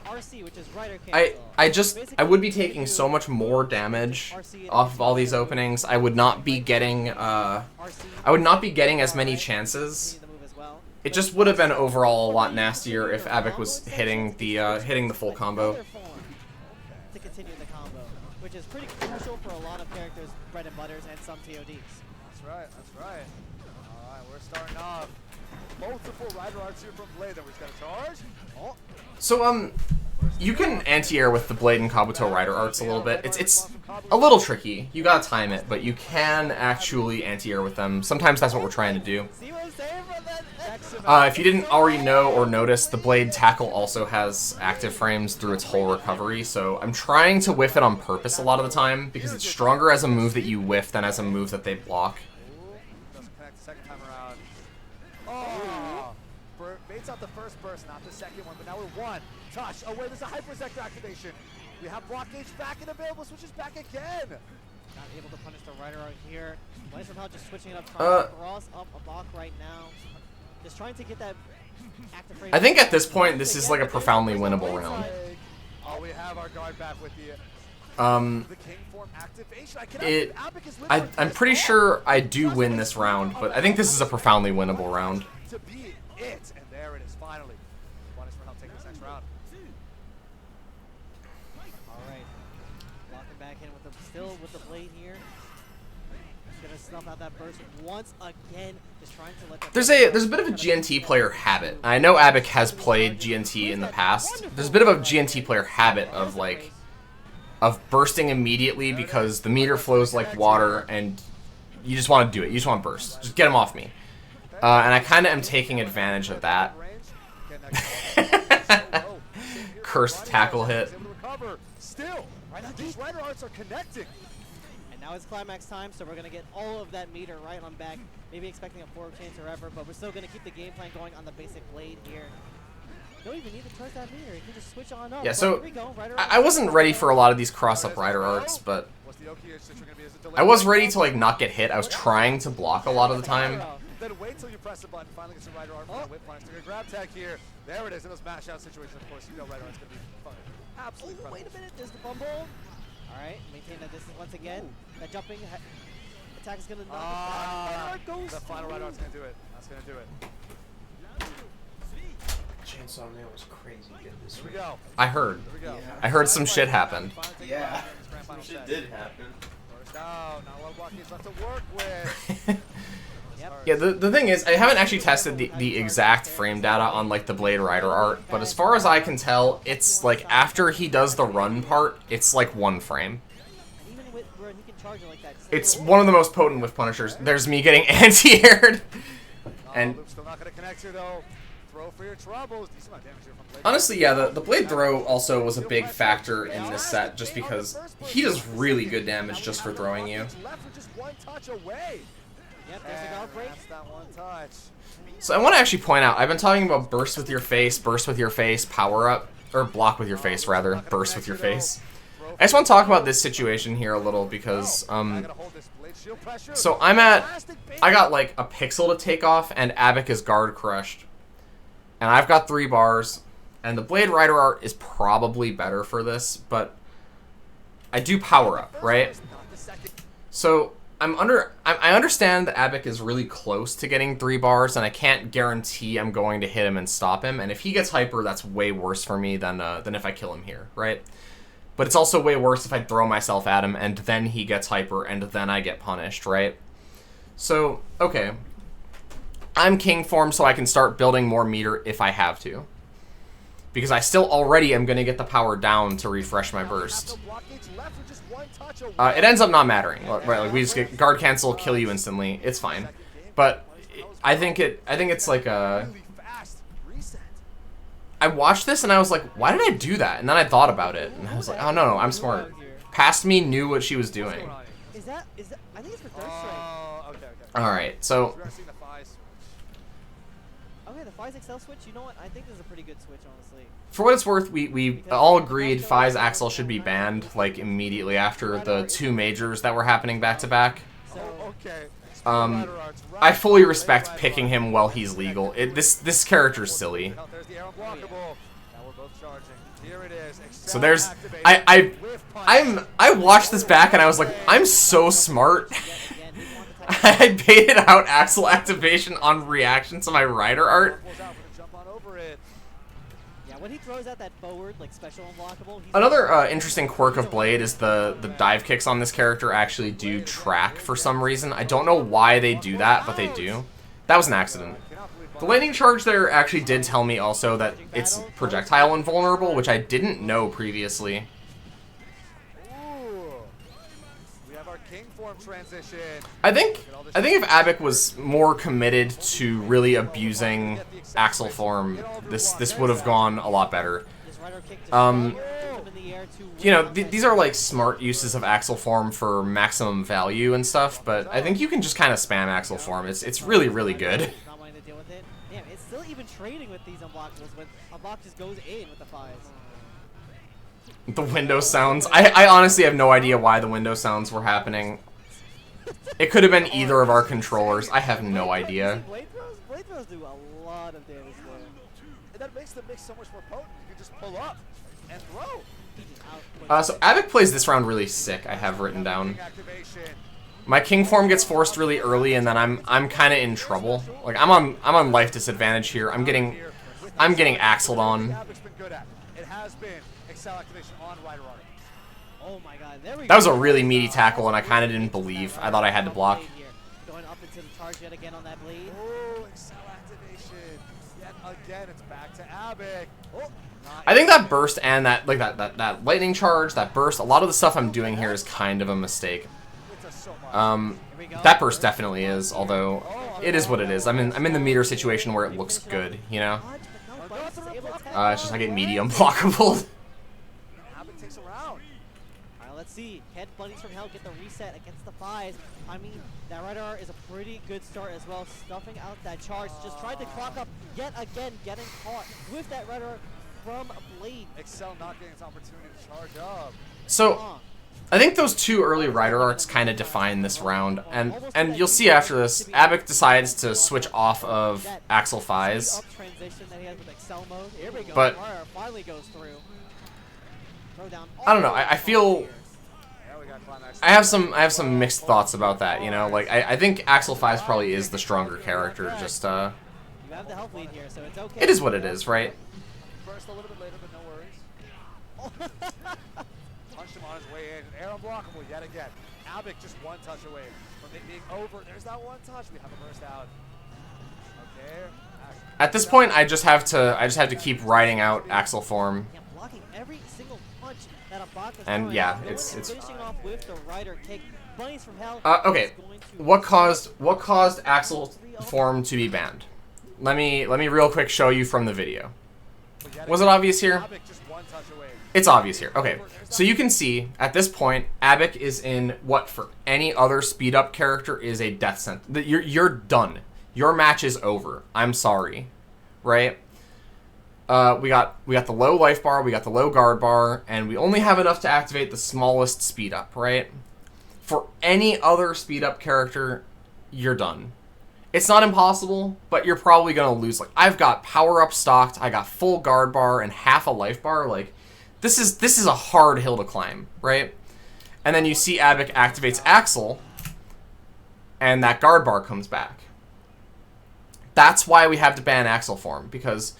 RC, which is Rider cancel. I would be taking so much more damage off of all these openings. I would not be getting as many chances. It just would have been overall a lot nastier if Abbock was hitting the full combo. To continue the combo, which is pretty crucial for a lot of characters, bread and butters, and some TODs. That's right, that's right. Alright, we're starting off. Multiple Rider Arts here from Blade, then we've got a charge. Oh. So, you can anti-air with the Blade and Kabuto Rider Arts a little bit. It's a little tricky. You gotta time it, but you can actually anti-air with them. Sometimes that's what we're trying to do. If you didn't already know or notice, the Blade tackle also has active frames through its whole recovery, so I'm trying to whiff it on purpose a lot of the time, because it's stronger as a move that you whiff than as a move that they block. Doesn't connect the second time around. Oh! Baits out the first burst, not the second one, but now we're one touch away. There's a Hyperzector activation. We have block gauge back and available, switches back again. Not able to punish the Rider Art here. Bunny from Hell just switching it up, trying to cross up a block right now. Just trying to get that active frame. I think at this point, this is like a profoundly winnable round. Oh, we have our guard back with the King form activation. I'm pretty sure I do win this round, but I think this is a profoundly winnable round. To be it, and there it is finally. Bunny from Hell taking this next round. Alright. Locking back in with the Blade here. Gonna snuff out that burst once again. Just trying to let that There's a bit of a GNT player habit. I know Abbock has played GNT in the past. There's a bit of a GNT player habit of bursting immediately because the meter flows like water and you just want to do it. You just want to burst. Just get him off me. And I kind of am taking advantage of that. Cursed tackle hit. Still, these Rider Arts are connecting. And now it's climax time, so we're going to get all of that meter right on back. Maybe expecting a 4 chance or ever, but we're still going to keep the game plan going on the basic Blade here. Don't even need to charge that meter. You can just switch on up. Yeah, But so here we go, Rider I wasn't ready for a lot of these cross-up rider arts, but I was ready to like not get hit. I was trying to block a lot of the time. Then wait till you press the button, finally get some rider art from the whip punch. They're gonna grab tag here. There it is in those mash out situations. Of course, you know rider art's gonna be fun. Absolutely Oh, wait a minute, there's the fumble. Alright, maintain that distance once again. That jumping attack is gonna knock it down. Goes the final rider art's gonna do it. That's gonna do it. Chainsaw Man was crazy good this Here we go. I heard. Here we go. Yeah. I heard some shit happened. Yeah. Some shit did happen. First out. Not a lot of blockies left to work with. Yeah, the thing is, I haven't actually tested the exact frame data on like the Blade Rider art, but as far as I can tell, it's like after he does the run part, it's like 1 frame. even with where he can charge it like that. It's one of the most potent with Punishers. There's me getting anti-aired. And Loop's still not gonna connect here though. Throw for your troubles. Decent amount of damage here from Blade. honestly, yeah, the Blade Throw also was a big factor in this set, just because he does really good damage just for throwing you. Left with just 1 touch away. Yep, there's the guard break. That's that 1 touch. So I want to actually point out, I've been talking about burst with your face, power up, or block with your face rather, burst with your face. I just want to talk about this situation here a little because, so I got like a pixel to take off and Abbock is guard crushed. And I've got 3 bars, and the Blade Rider art is probably better for this, but I do power up, right? So I understand that Abbock is really close to getting 3 bars, and I can't guarantee I'm going to hit him and stop him. And if he gets hyper, that's way worse for me than if I kill him here, right? But it's also way worse if I throw myself at him, and then he gets hyper, and then I get punished, right? So, okay. I'm king form, so I can start building more meter if I have to. Because I still already am going to get the power down to refresh my burst. It ends up not mattering, right? Like we just get guard cancel, kill you instantly. It's fine, but I think it's like a. I watched this and I was like, why did I do that? And then I thought about it and I was like, oh no, I'm smart. Past me knew what she was doing. Is that? I think it's for Third Strike. Okay. All right, so. Okay, the Fize Excel switch. You know what? I think this is a pretty good switch, honestly. For what it's worth, we all agreed Fize Axel should be banned like immediately after the 2 majors that were happening back to back. I fully respect picking him while he's legal. This character's silly. So there's I watched this back and I was like, I'm so smart. I baited out Axel activation on reaction to my rider art. Yeah, when he throws out that forward, like special unblockable. Another interesting quirk of Blade is the dive kicks on this character actually do track for some reason. I don't know why they do that, but they do. That was an accident. The lightning charge there actually did tell me also that it's projectile invulnerable, which I didn't know previously. I think if Abbock was more committed to really abusing Axel form, this would have gone a lot better. You know, these are like smart uses of Axel form for maximum value and stuff, but I think you can just kind of spam Axel form. It's really, really good. Damn, it's still even trading with these unblockables when Abbock just goes in with the Fize. The window sounds. I honestly have no idea why the window sounds were happening. It could have been either of our controllers. I have no idea. Blade throws do a lot of damage there. And that makes the mix so much more potent. You can just pull up and throw. So Abbock plays this round really sick, I have written down. My king form gets forced really early and then I'm kind of in trouble. Like I'm on life disadvantage here. I'm getting axled on. It has been Excel activation on rider art. Oh my god, there we go. That was a really meaty tackle and I kind of didn't believe. I thought I had to block. Going up into the charge yet again on that blade. Oh, Excel activation. Yet again, it's back to Abbock. Oh, I think that burst and that lightning charge, that burst, a lot of the stuff I'm doing here is kind of a mistake. That burst definitely is, although it is what it is. I'm in the meter situation where it looks good, you know? It's just I get medium blockable. Abbock takes a round. Alright, let's see. Can Bunnies from Hell get the reset against the Fies? I mean, that Rider Art is a pretty good start as well. Stuffing out that charge. Just tried to clock up yet again, getting caught with that Rider Art from Blade. Excel not getting its opportunity to charge up. So, I think those two early Rider Arts kind of define this round, and you'll see after this, Abbock decides to switch off of Axel Fies. But I don't know. I feel I have some mixed thoughts about that. You know, like I think Axel Fies probably is the stronger character. Just it is what it is, right? First a little bit later, but no worries. Punched him on his way in. Air unblockable yet again. Abbock just one touch away from it being over. There's that one touch. We have a burst out. Okay. At this point, I just have to keep riding out Axel form. Yeah, blocking every single punch that Abbock is And throwing. yeah, it's finishing off with the Rider kick. Bunnies from Hell. Okay. What caused Axel form to be banned? Let me real quick show you from the video. Was it obvious here? It's obvious here. Okay, so you can see at this point, Abbock is in what for any other speed up character is a death sentence. You're done. Your match is over. I'm sorry, right? We got the low life bar, we got the low guard bar, and we only have enough to activate the smallest speed up, right? For any other speed up character, you're done. It's not impossible, but you're probably gonna lose. Like I've got power up stocked, I got full guard bar and half a life bar. Like this is a hard hill to climb, right? And then you see Abbock activates Axel, and that guard bar comes back. That's why we have to ban Axel form, because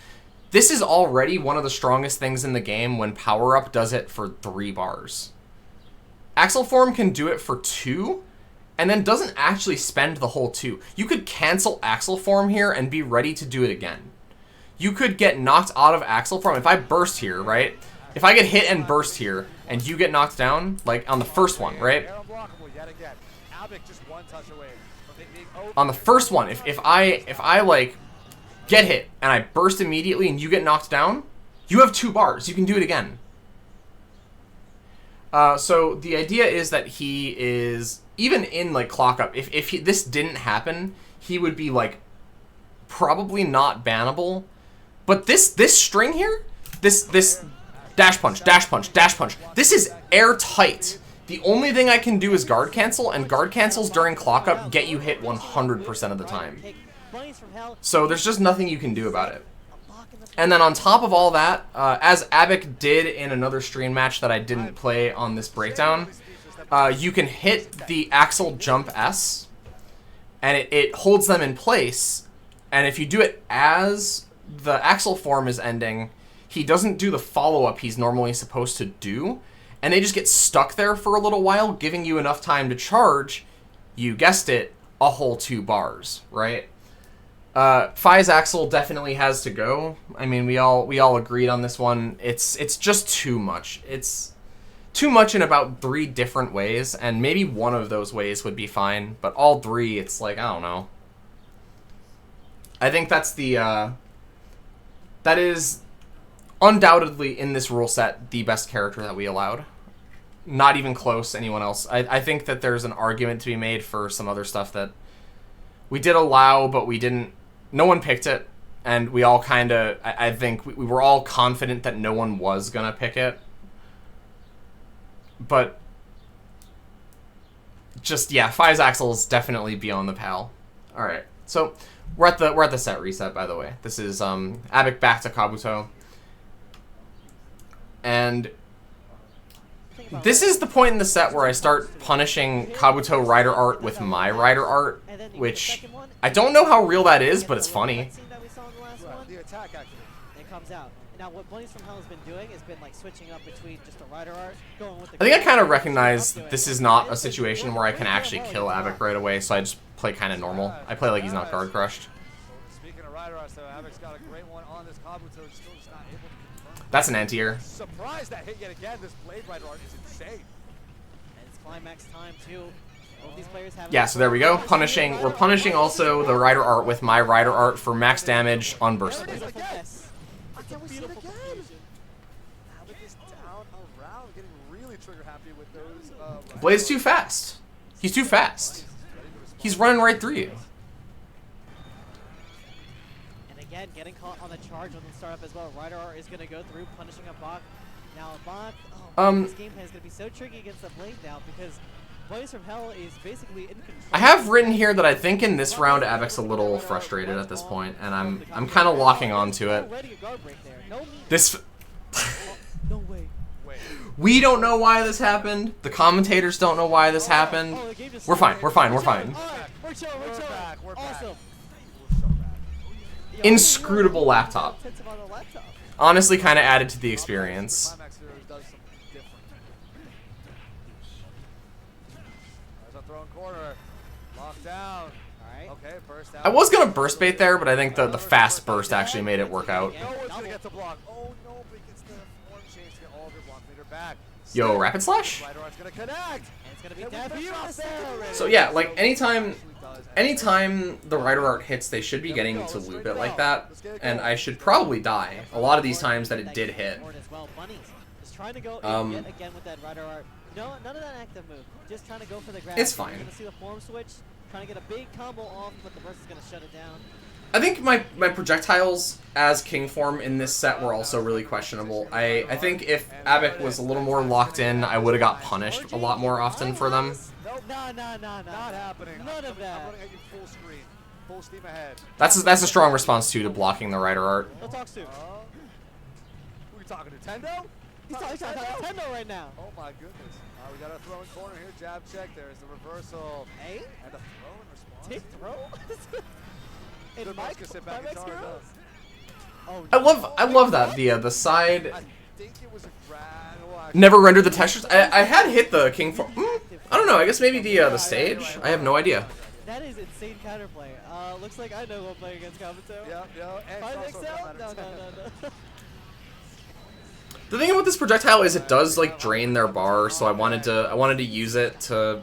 this is already one of the strongest things in the game when power up does it for 3 bars. Axel form can do it for 2. And then doesn't actually spend the whole 2. You could cancel Axel form here and be ready to do it again. You could get knocked out of Axel form. If I burst here, right? If I get hit and burst here, and you get knocked down, like on the first one, right? On the first one, if I like get hit and I burst immediately and you get knocked down, you have 2 bars. You can do it again. So the idea is that he is, even in like clock up, if this didn't happen, he would be like probably not bannable. But this string here, this dash punch, dash punch, dash punch, this is airtight. The only thing I can do is guard cancel, and guard cancels during clock up get you hit 100% of the time. So there's just nothing you can do about it. And then on top of all that, as Abbock did in another stream match that I didn't play on this breakdown, you can hit the Axel jump S, and it holds them in place. And if you do it as the Axel form is ending, he doesn't do the follow-up he's normally supposed to do, and they just get stuck there for a little while, giving you enough time to charge, you guessed it, a whole 2 bars, right? Fies Axel definitely has to go. I mean, we all agreed on this one. It's just too much. It's too much in about 3 different ways, and maybe one of those ways would be fine, but all 3, it's like, I don't know. I think that's that is undoubtedly in this rule set the best character that we allowed. Not even close, anyone else. I think that there's an argument to be made for some other stuff that we did allow, but we didn't. No one picked it, and we all kind of, I think, we were all confident that no one was going to pick it. But, just, yeah, Fies Axel is definitely beyond the pal. Alright, so, we're at the set reset, by the way. This is, Abbock back to Kabuto. And this is the point in the set where I start punishing Kabuto Rider Art with my Rider Art, which I don't know how real that is, but it's funny. Now, what Bunnies from Hell has been doing has been like switching up between just a Rider Art, going with the. I think I kind of recognize this is not a situation where I can actually kill Abbock right away, so I just play kind of normal. I play like he's not guard crushed. Speaking of Rider Arts, though, Abbock's got a great one on this Kabuto, still just not able to confirm. That's an anti-air. Surprise that hit yet again. This Blade Rider Art is insane. And it's climax time too. Both these players have. Yeah, so there we go. Punishing. We're punishing also the Rider Art with my Rider Art for max damage unburstable. Abbock is down around, getting really trigger happy with those. Blade's too fast. He's too fast. He's running right through you. And again, getting caught on the charge on the startup as well. Rider Art is going to go through, punishing Abbock. Now Abbock, this gameplay is going to be so tricky against the Blade now because Bunnies from Hell is basically in control. I have written here that I think in this round Abbock's a little frustrated at this point, and I'm kind of locking onto it. This. No way. We don't know why this happened. The commentators don't know why this happened. We're fine. We're fine. We're fine. We're chilling. We're chilling. We're Awesome. Inscrutable laptop. Honestly, kind of added to the experience. I was gonna burst bait there, but I think the fast burst actually made it work out. Yo, rapid slash? So yeah, like anytime the Rider Art hits, they should be getting to loop it like that, and I should probably die a lot of these times that it did hit. Trying to go again with that Rider Art. No, none of that active move. Just trying to go for the grab. It's fine. You're gonna see the form switch, trying to get a big combo off, but the burst is gonna shut it down. I think my projectiles as king form in this set were also really questionable. I think if Abbock was a little more locked in, I would have got punished a lot more often for them. No. Not happening. None of that. I'm running at you full screen. Full steam ahead. That's a strong response too to blocking the Rider Art. No talk soon. Who are you talking to? Tendo? He's talking to Tendo right now. Oh my goodness. We got a throw in corner here. Jab check. There's the reversal. Hey? And a throw in response. Take throw? In Mike can sit back and charge up. I love that the side I think it was a grad. never rendered the textures. I had hit the king form. I don't know. I guess maybe the stage. I have no idea. That is insane counterplay. Looks like I know who I'm playing against Kabuto. Yeah. Find Excel? No. The thing about this projectile is it does like drain their bar, so I wanted to use it to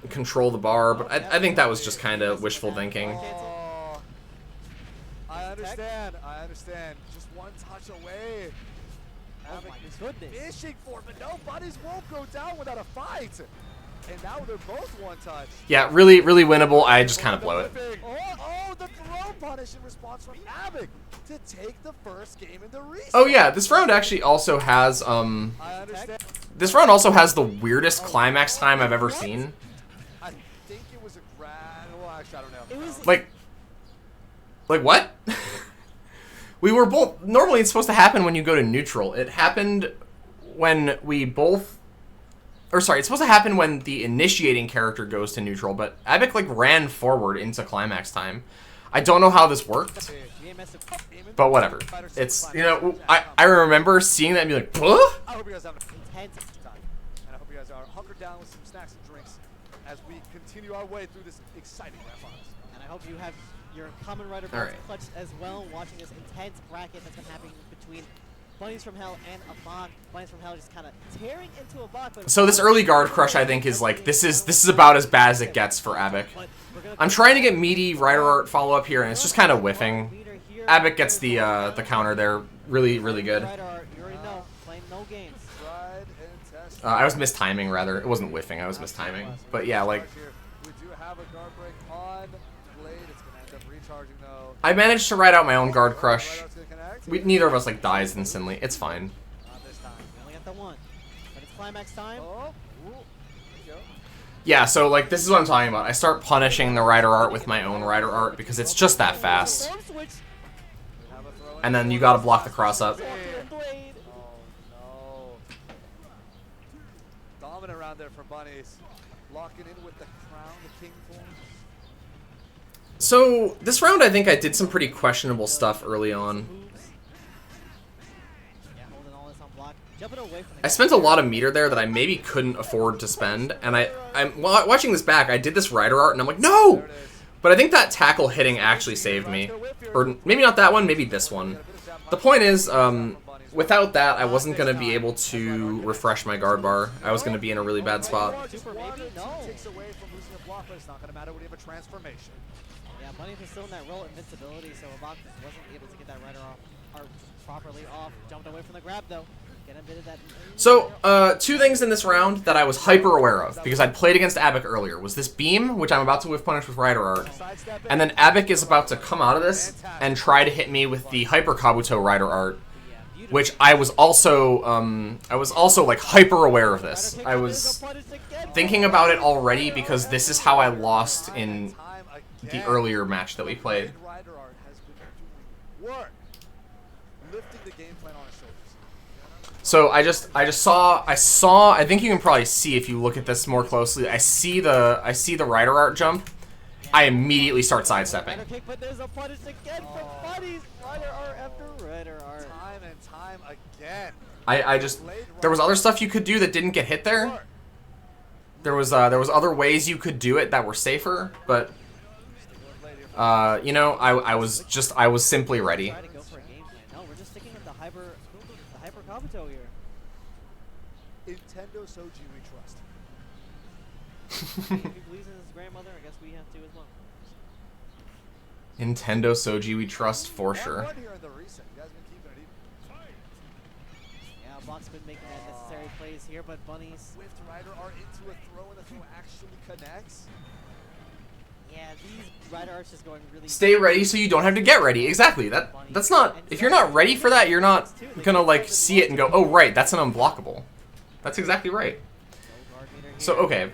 control the bar, but I think that was just kind of wishful thinking. I understand. Just one touch away. Oh my goodness. Fishing for it, but no, Bunnies won't go down without a fight. And now they're both one touch. Yeah, really winnable. I just kind of blow it. Oh, the throw punish in response from Abbock to take the first game in the reset. Oh yeah, this round actually also has I understand. This round also has the weirdest climax time I've ever seen. I think it was a grad. Well, actually, I don't know. It was Like what? We were both... Normally it's supposed to happen when you go to neutral. It happened when we both... Or sorry, it's supposed to happen when the initiating character goes to neutral, but Abbock like ran forward into climax time. I don't know how this worked, but whatever. It's, you know, I remember seeing that and be like, huh? I hope you guys have an intense time. And I hope you guys are hunkered down with some snacks and drinks as we continue our way through this exciting grand finals. And I hope you have your common Rider box clutched as well, watching this intense bracket that's been happening between Bunnies from Hell and Abbock. Bunnies from Hell just kind of tearing into Abbock. But So this early guard crush, I think, is like, this is about as bad as it gets for Abbock. I'm trying to get meaty Rider Art follow up here, and it's just kind of whiffing. Abbock gets the counter there, really good. I was mistiming, rather. It wasn't whiffing, I was mistiming. But yeah, like... We do have a guard break on Blade. It's going to end up recharging, though. I managed to ride out my own guard crush. Neither of us, like, dies instantly. It's fine. Not this time. We only got the one. But it's climax time. Yeah, so, like, this is what I'm talking about. I start punishing the Rider Art with my own Rider Art because it's just that fast. And then you gotta block the cross up. Dominant round there for Bunnies. Locking in with the crown, the king form. So, this round I think I did some pretty questionable stuff early on. I spent a lot of meter there that I maybe couldn't afford to spend, and I'm watching this back, I did this Rider Art, and I'm like, no! But I think that tackle hitting actually saved me. Or maybe not that one, maybe this one. The point is, without that, I wasn't going to be able to refresh my guard bar. I was going to be in a really bad spot. Yeah, Bunny was still in that roll invincibility, so Abbock wasn't able to get that Rider Art properly off. Jumped away from the grab, though. So, two things in this round that I was hyper aware of, because I'd played against Abbock earlier, was this beam, which I'm about to whiff punish with Rider Art, and then Abbock is about to come out of this and try to hit me with the Hyper Kabuto Rider Art, which I was also like hyper aware of this. I was thinking about it already because this is how I lost in the earlier match that we played. So I saw, I think you can probably see if you look at this more closely, I see the Rider Art jump. I immediately start sidestepping. But there's a punish again from Buddies. Rider Art after Rider Art. Time and time again. There was other stuff you could do that didn't get hit there. There was other ways you could do it that were safer, but you know, I was simply ready. Try to go for a game plan. No, we're just sticking with the hyper Kabuto here. Nintendo Soji we trust. If he believes in his grandmother, I guess we have to as well. Nintendo Soji we trust for sure. Yeah, Abbock's been making that necessary plays here, but Bunnies. Swift Rider Art into a throw, and the throw actually connects. Yeah, these Rider Arts just going really. Stay ready so you don't have to get ready. Exactly. That's not. If you're not ready for that, you're not gonna like see it and go, oh right, that's an unblockable. That's exactly right. So okay.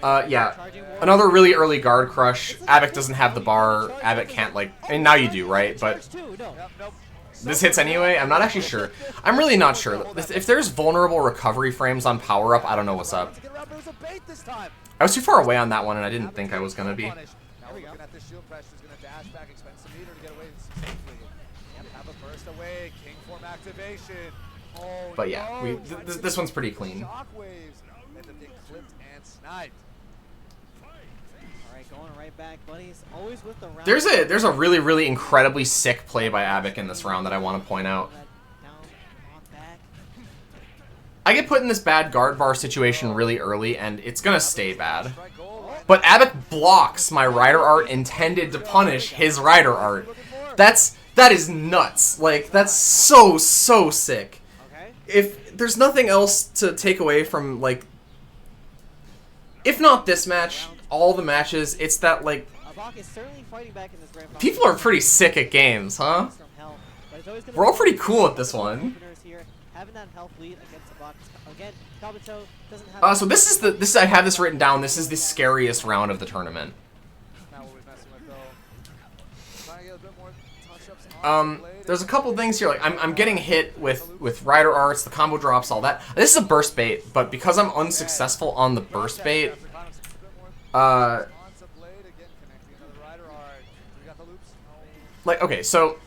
Yeah. Another really early guard crush. Abbock doesn't have the bar. Abbock can't like. And now you do, right? But this hits anyway. I'm not actually sure. I'm really not sure. If there's vulnerable recovery frames on power up, I don't know what's up. I was too far away on that one, and I didn't think I was gonna be. But yeah, this one's pretty clean. There's a really incredibly sick play by Abbock in this round that I want to point out. I get put in this bad guard bar situation really early, and it's gonna stay bad. But Abbock blocks my Rider Art intended to punish his Rider Art. That is nuts. Like, that's so sick. If there's nothing else to take away from, like, if not this match, all the matches, it's that, like, people are pretty sick at games, huh? We're all pretty cool at this one. So this is I have this written down. This is the scariest round of the tournament. There's a couple things here. Like I'm getting hit with Rider Arts, the combo drops, all that. This is a burst bait, but because I'm unsuccessful on the burst bait, like okay, so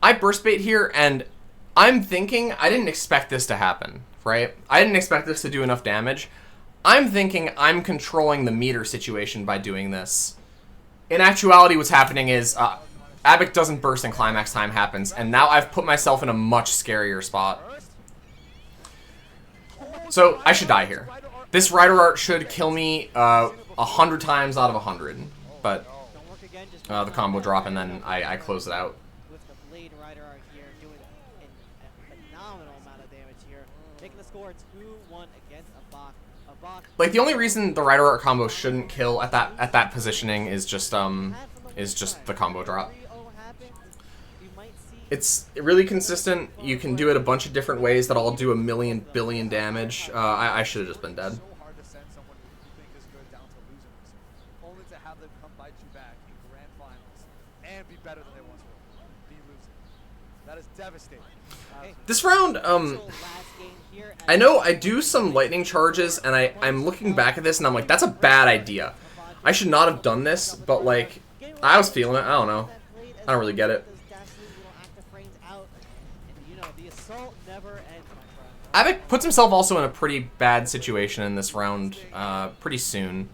I burst bait here, and I'm thinking I didn't expect this to happen. Right? I didn't expect this to do enough damage. I'm thinking I'm controlling the meter situation by doing this. In actuality, what's happening is Abbock doesn't burst and climax time happens, and now I've put myself in a much scarier spot. So I should die here. This Rider Art should kill me 100 times out of 100, but the combo drop and then I close it out. Like the only reason the Rider Art combo shouldn't kill at that positioning is just the combo drop. It's really consistent. You can do it a bunch of different ways that all do a million billion damage. I should have just been dead. This round, I know I do some lightning charges, and I'm looking back at this, and I'm like, that's a bad idea. I should not have done this, but, like, I was feeling it. I don't know. I don't really get it. Abbock puts himself also in a pretty bad situation in this round pretty soon.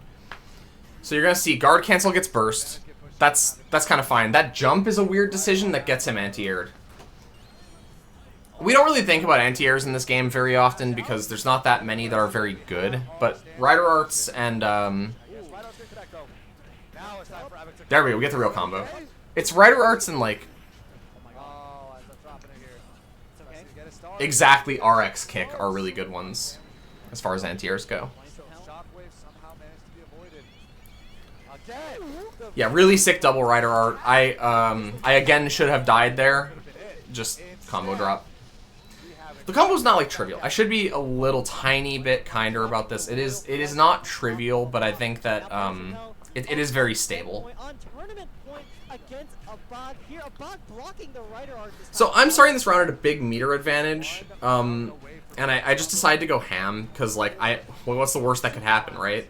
So you're going to see guard cancel gets burst. That's kind of fine. That jump is a weird decision that gets him anti-aired. We don't really think about anti-airs in this game very often because there's not that many that are very good, but Rider Arts and, there we go, we get the real combo. It's Rider Arts and, like, okay. exactly RX kick are really good ones as far as anti-airs go. Yeah, really sick double rider art. I again should have died there. Just combo drop. The combo's not like trivial. I should be a little tiny bit kinder about this. It is not trivial, but I think that it is very stable. So I'm starting this round at a big meter advantage, and I just decided to go ham because like well, what's the worst that could happen, right?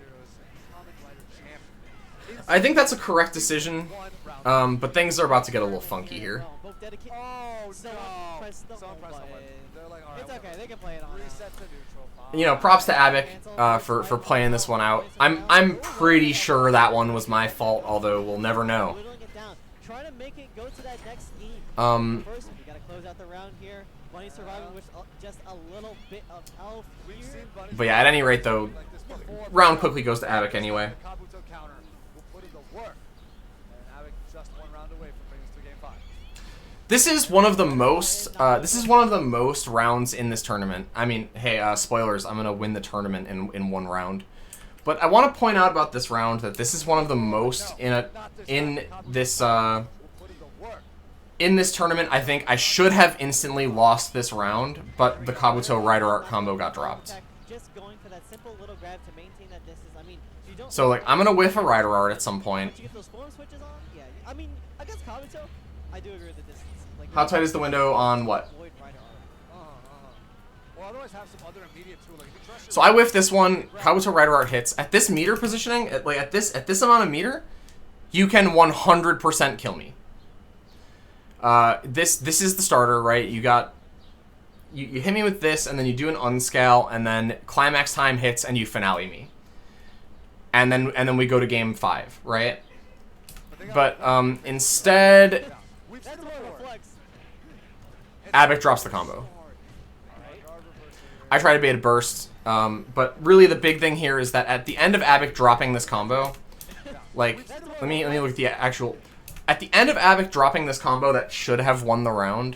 I think that's a correct decision, but things are about to get a little funky here. You know, props to Abbock for playing this one out. I'm pretty sure that one was my fault, although we'll never know. But yeah, at any rate though, round quickly goes to Abbock anyway. This is one of the most rounds in this tournament. I mean, hey, spoilers, I'm gonna win the tournament in one round. But I want to point out about this round that this is one of the most in this tournament. I think I should have instantly lost this round, but the Kabuto Rider Art combo got dropped. So like, I'm gonna whiff a Rider Art at some point. How tight is the window on what? So I whiff this one. Kabuto Rider Art hits at this meter positioning. At this amount of meter, you can 100% kill me. This is the starter, right? You hit me with this, and then you do an unscale, and then climax time hits, and you finale me. And then we go to game 5, right? But instead, Abbock drops the combo. I try to bait a burst, but really the big thing here is that at the end of Abbock dropping this combo, like, let me look at the actual. At the end of Abbock dropping this combo that should have won the round,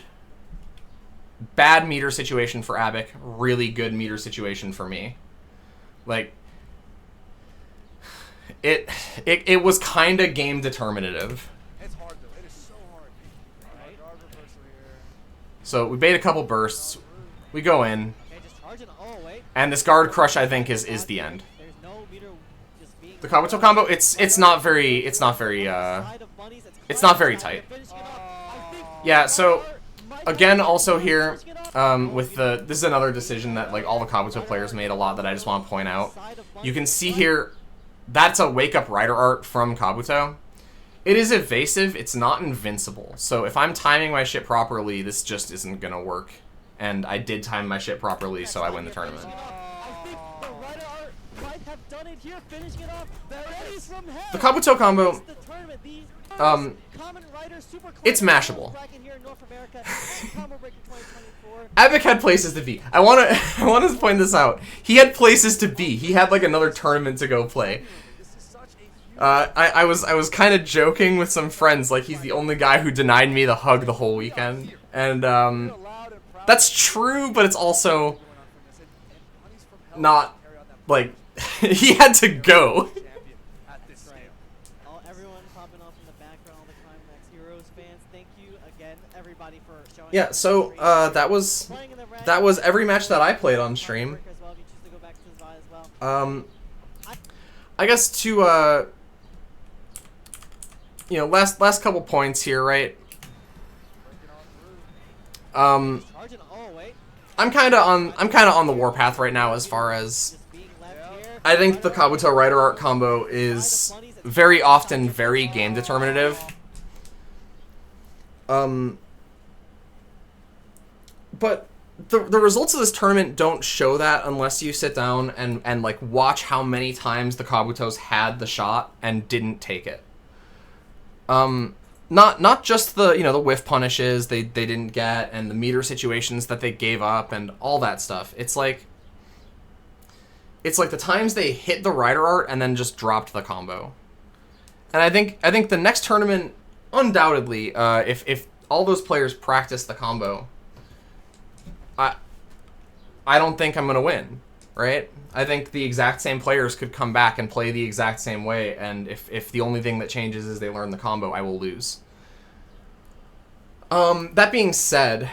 bad meter situation for Abbock, really good meter situation for me. Like, it was kind of game determinative. So we bait a couple bursts, we go in, and this guard crush I think is the end. The Kabuto combo, it's not very tight. Yeah, so again also here with this is another decision that like all the Kabuto players made a lot that I just want to point out. You can see here that's a wake up Rider Art from Kabuto. It is evasive, it's not invincible. So if I'm timing my shit properly, this just isn't gonna work. And I did time my shit properly, so I win the tournament. The Kabuto combo, it's mashable. Abbock had places to be. I want to point this out. He had places to be. He had like another tournament to go play. I was kind of joking with some friends, like he's the only guy who denied me the hug the whole weekend, and that's true, but it's also not like he had to go. Yeah, so that was every match that I played on stream. I guess to you know, last couple points here, right? I'm kind of on the warpath right now as far as I think the Kabuto Rider Art combo is very often very game determinative. But the results of this tournament don't show that unless you sit down and like watch how many times the Kabutos had the shot and didn't take it. Not just the, you know, the whiff punishes they didn't get and the meter situations that they gave up and all that stuff. It's like the times they hit the Rider Art and then just dropped the combo. And I think the next tournament, undoubtedly, if all those players practice the combo, I don't think I'm gonna win, right? I think the exact same players could come back and play the exact same way, and if the only thing that changes is they learn the combo, I will lose. That being said,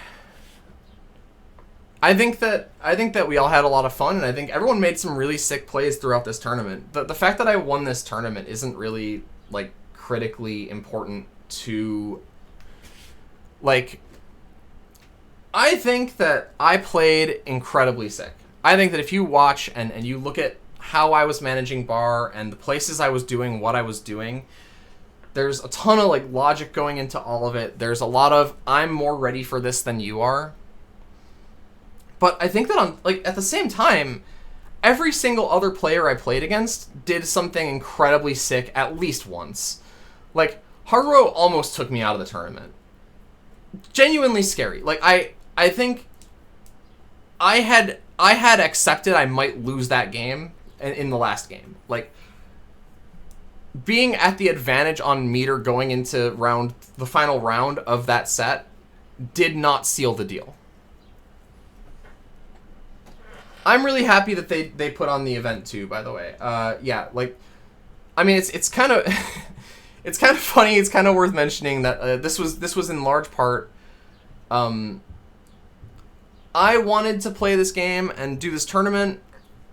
I think that we all had a lot of fun, and I think everyone made some really sick plays throughout this tournament. The fact that I won this tournament isn't really, like, critically important to, like, I think that I played incredibly sick. I think that if you watch and you look at how I was managing bar and the places I was doing what I was doing, there's a ton of, like, logic going into all of it. There's a lot of, I'm more ready for this than you are. But I think that at the same time, every single other player I played against did something incredibly sick at least once. Like, Haruo almost took me out of the tournament. Genuinely scary. Like, I think I had accepted I might lose that game in the last game. Like, being at the advantage on meter going into the final round of that set did not seal the deal. I'm really happy that they put on the event too, by the way. Yeah, like, I mean, it's kind of it's kind of funny. It's kind of worth mentioning that this was in large part. I wanted to play this game and do this tournament,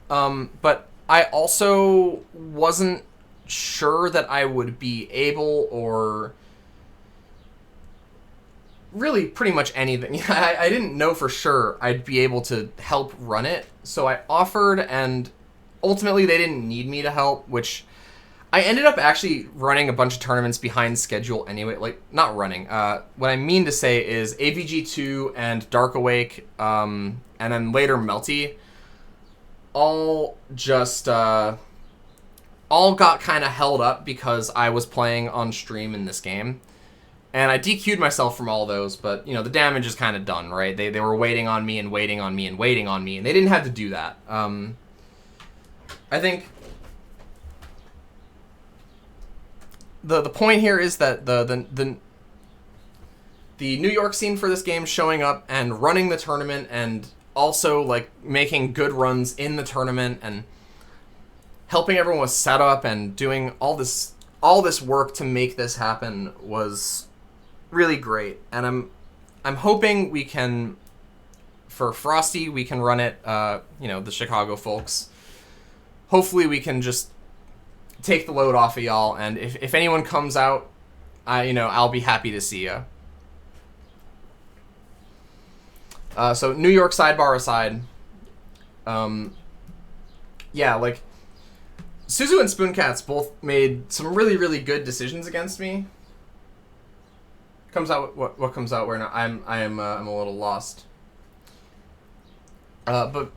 but I also wasn't sure that I would be able or really pretty much anything. I didn't know for sure I'd be able to help run it, so I offered, and ultimately they didn't need me to help, which I ended up actually running a bunch of tournaments behind schedule anyway. Like, not running. What I mean to say is AVG2 and Dark Awake, and then later Melty, all just, all got kind of held up because I was playing on stream in this game. And I DQ'd myself from all those, but, you know, the damage is kind of done, right? They were waiting on me and waiting on me and waiting on me, and they didn't have to do that. I think the point here is that the New York scene for this game showing up and running the tournament and also, like, making good runs in the tournament and helping everyone with setup and doing all this work to make this happen was really great. And I'm hoping we can, for Frosty, we can run it, you know, the Chicago folks. Hopefully we can just take the load off of y'all, and if anyone comes out, I'll be happy to see ya. So New York sidebar aside, yeah, like, Suzu and Spooncats both made some really, really good decisions against me. Comes out what comes out where now? I'm a little lost. But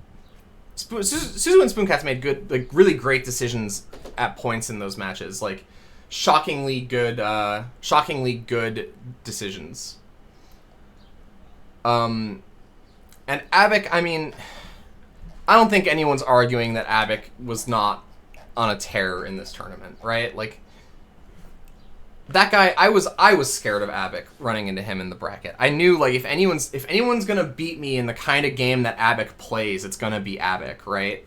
Suzu and Spooncats made good, like, really great decisions at points in those matches, like shockingly good decisions. And Abbock, I mean, I don't think anyone's arguing that Abbock was not on a tear in this tournament, right? Like, that guy, I was scared of Abbock running into him in the bracket. I knew, like, if anyone's gonna beat me in the kind of game that Abbock plays, it's gonna be Abbock, right?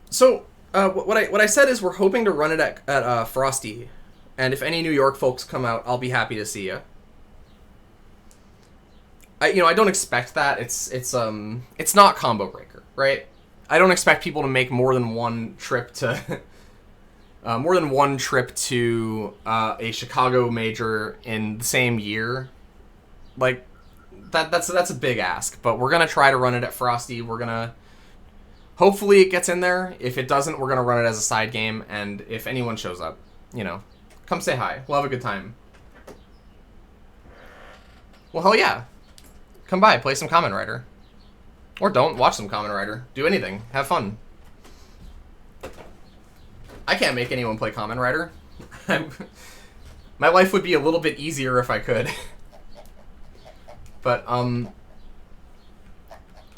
So what I said is we're hoping to run it at Frosty, and if any New York folks come out, I'll be happy to see you. I don't expect that. It's not Combo Breaker, right? I don't expect people to make more than one trip to a Chicago major in the same year. Like, that's a big ask, but we're gonna try to run it at Frosty. We're gonna, hopefully it gets in there. If it doesn't, we're gonna run it as a side game, and if anyone shows up, come say hi. We'll have a good time. Well, hell yeah. Come by, play some Kamen Rider. Or don't, watch some Kamen Rider. Do anything, have fun. I can't make anyone play Kamen Rider. My life would be a little bit easier if I could. But,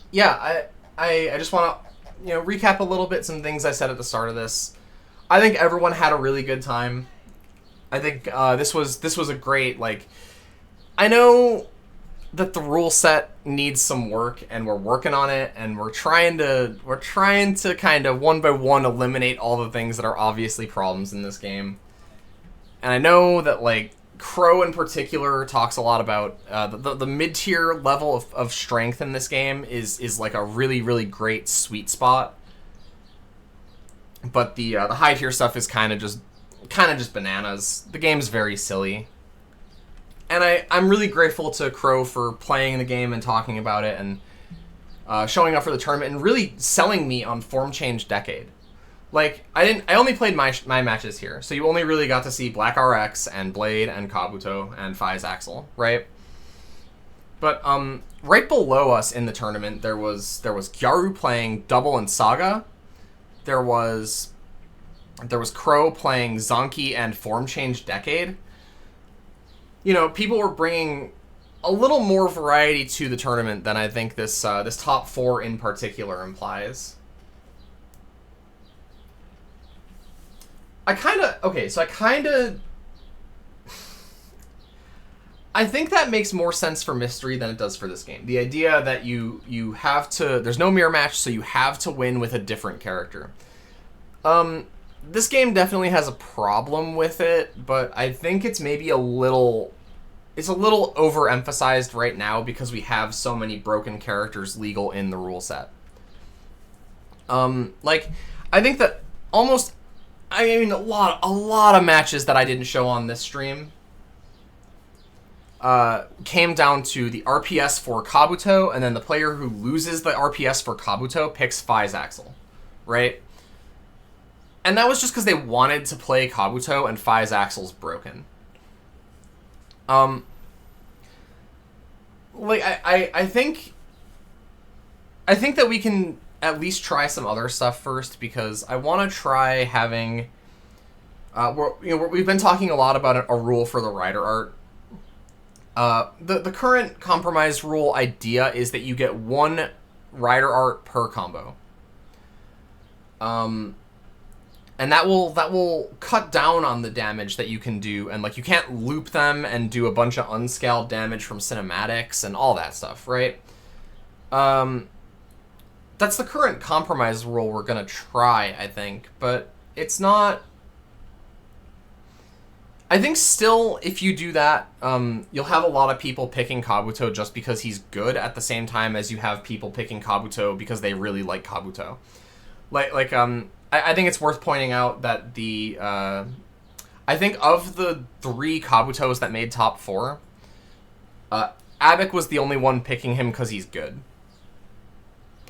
yeah, I just want to, recap a little bit some things I said at the start of this. I think everyone had a really good time. I think this was a great, like, I know that the rule set needs some work, and we're working on it, and we're trying to kind of one by one eliminate all the things that are obviously problems in this game. And I know that, like, Crow in particular talks a lot about the mid-tier level of strength in this game is like a really, really great sweet spot. But the high-tier stuff is kind of just bananas. The game's very silly. And I'm really grateful to Crow for playing the game and talking about it and showing up for the tournament and really selling me on Form Change Decade. Like, I only played my matches here, so you only really got to see Black RX and Blade and Kabuto and Fize Axel, right? But right below us in the tournament, there was Gyaru playing Double and Saga. There was Crow playing Zonky and Form Change Decade. You know, people were bringing a little more variety to the tournament than I think this top 4 in particular implies. I think that makes more sense for Mystery than it does for this game. The idea that you have to, there's no mirror match, so you have to win with a different character. This game definitely has a problem with it, but I think it's maybe a little overemphasized right now because we have so many broken characters legal in the rule set. Like, I think that a lot of matches that I didn't show on this stream came down to the RPS for Kabuto, and then the player who loses the RPS for Kabuto picks Fize Axel, right? And that was just because they wanted to play Kabuto and Fize Axel's broken. Like, I think that we can at least try some other stuff first, because I want to try having... we've been talking a lot about a rule for the rider art. The current compromise rule idea is that you get 1 rider art per combo. And that will cut down on the damage that you can do, and like you can't loop them and do a bunch of unscaled damage from cinematics and all that stuff, right? That's the current compromise rule we're gonna try, I think, but it's not... I think still, if you do that, you'll have a lot of people picking Kabuto just because he's good, at the same time as you have people picking Kabuto because they really like Kabuto. I think it's worth pointing out that I think of the 3 Kabutos that made top 4, Abbock was the only one picking him because he's good.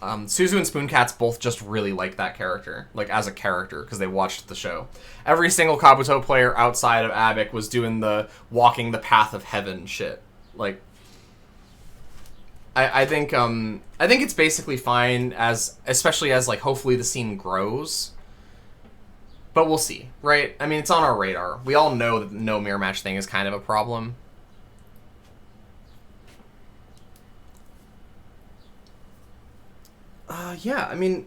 Suzu and Spooncats both just really like that character, like as a character, because they watched the show. Every single Kabuto player outside of Abbock was doing the walking the path of heaven shit. Like, I think it's basically fine, especially as like hopefully the scene grows. But we'll see, right? I mean, it's on our radar. We all know that the no mirror match thing is kind of a problem. Yeah, I mean...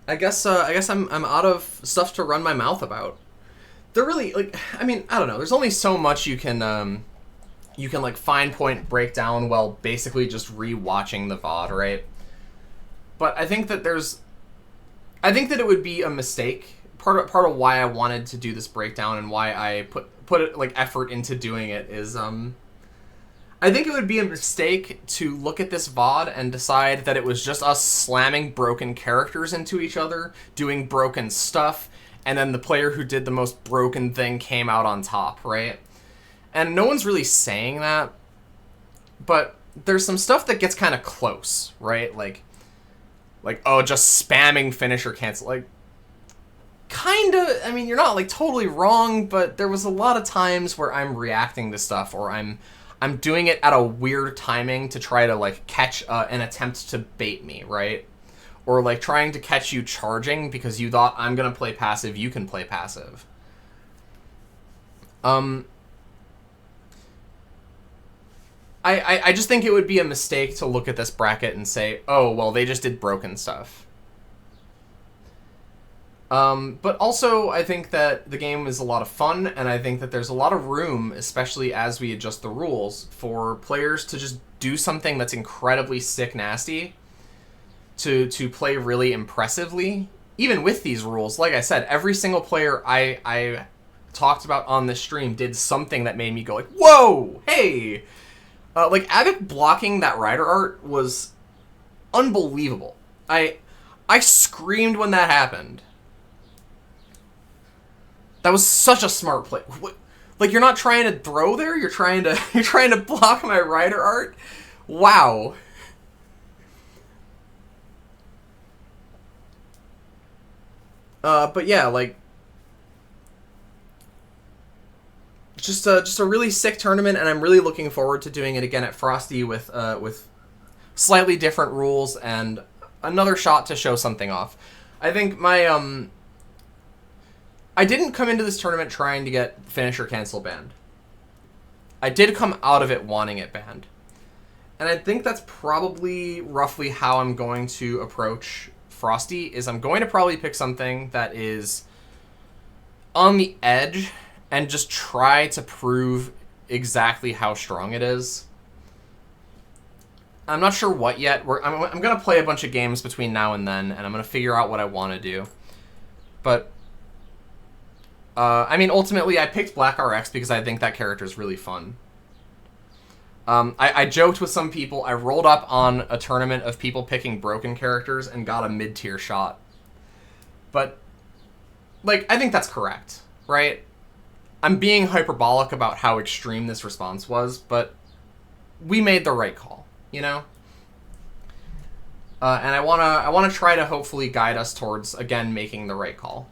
I guess I'm out of stuff to run my mouth about. They're really, like, I mean, I don't know. There's only so much you can like fine point break down while basically just rewatching the VOD, right? But I think that it would be a mistake. Part of why I wanted to do this breakdown and why I put it, like, effort into doing it is I think it would be a mistake to look at this VOD and decide that it was just us slamming broken characters into each other, doing broken stuff, and then the player who did the most broken thing came out on top, right? And no one's really saying that, but there's some stuff that gets kind of close, right? Like, oh, just spamming finisher cancel. Like, kind of, I mean, you're not, like, totally wrong, but there was a lot of times where I'm reacting to stuff, or I'm doing it at a weird timing to try to, like, catch an attempt to bait me, right? Or, like, trying to catch you charging because you thought, I'm gonna play passive, you can play passive. I just think it would be a mistake to look at this bracket and say, oh, well, they just did broken stuff. But also, I think that the game is a lot of fun, and I think that there's a lot of room, especially as we adjust the rules, for players to just do something that's incredibly sick nasty, to play really impressively. Even with these rules, like I said, every single player I talked about on this stream did something that made me go like, whoa, hey! Like, Abbock blocking that rider art was unbelievable. I screamed when that happened. That was such a smart play. What? Like, you're not trying to throw there? You're trying to block my rider art? Wow. But yeah, like, just a really sick tournament, and I'm really looking forward to doing it again at Frosty with slightly different rules and another shot to show something off. I think my I didn't come into this tournament trying to get finisher cancel banned. I did come out of it wanting it banned. And I think that's probably roughly how I'm going to approach Frosty, is I'm going to probably pick something that is on the edge and just try to prove exactly how strong it is. I'm not sure what yet. I'm going to play a bunch of games between now and then, and I'm going to figure out what I want to do. But I mean, ultimately, I picked Black RX because I think that character is really fun. I joked with some people. I rolled up on a tournament of people picking broken characters and got a mid-tier shot. But, like, I think that's correct, right? I'm being hyperbolic about how extreme this response was, but we made the right call, you know? And I wanna try to hopefully guide us towards, again, making the right call.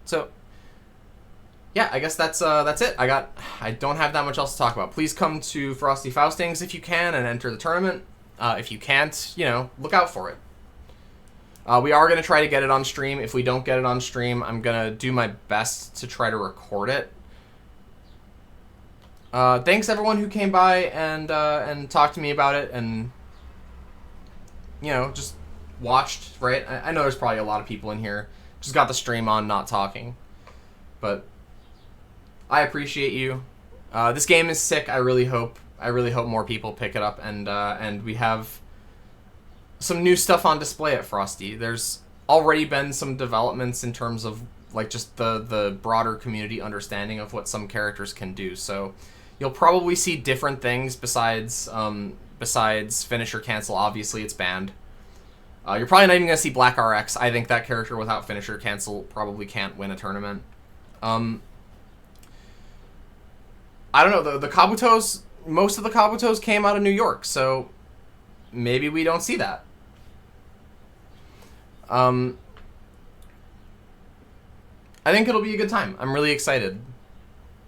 So, yeah, I guess that's it. I don't have that much else to talk about. Please come to Frosty Faustings if you can and enter the tournament. If you can't, you know, look out for it. We are going to try to get it on stream. If we don't get it on stream, I'm going to do my best to try to record it. Thanks everyone who came by and talked to me about it and, you know, just watched, right? I know there's probably a lot of people in here just got the stream on, not talking. But I appreciate you. This game is sick. I really hope more people pick it up, and we have some new stuff on display at Frosty. There's already been some developments in terms of like just the broader community understanding of what some characters can do. So you'll probably see different things besides finisher cancel. Obviously, it's banned. You're probably not even going to see Black RX. I think that character without finisher cancel probably can't win a tournament. I don't know, the Kabutos, most of the Kabutos came out of New York, so maybe we don't see that. I think it'll be a good time. I'm really excited.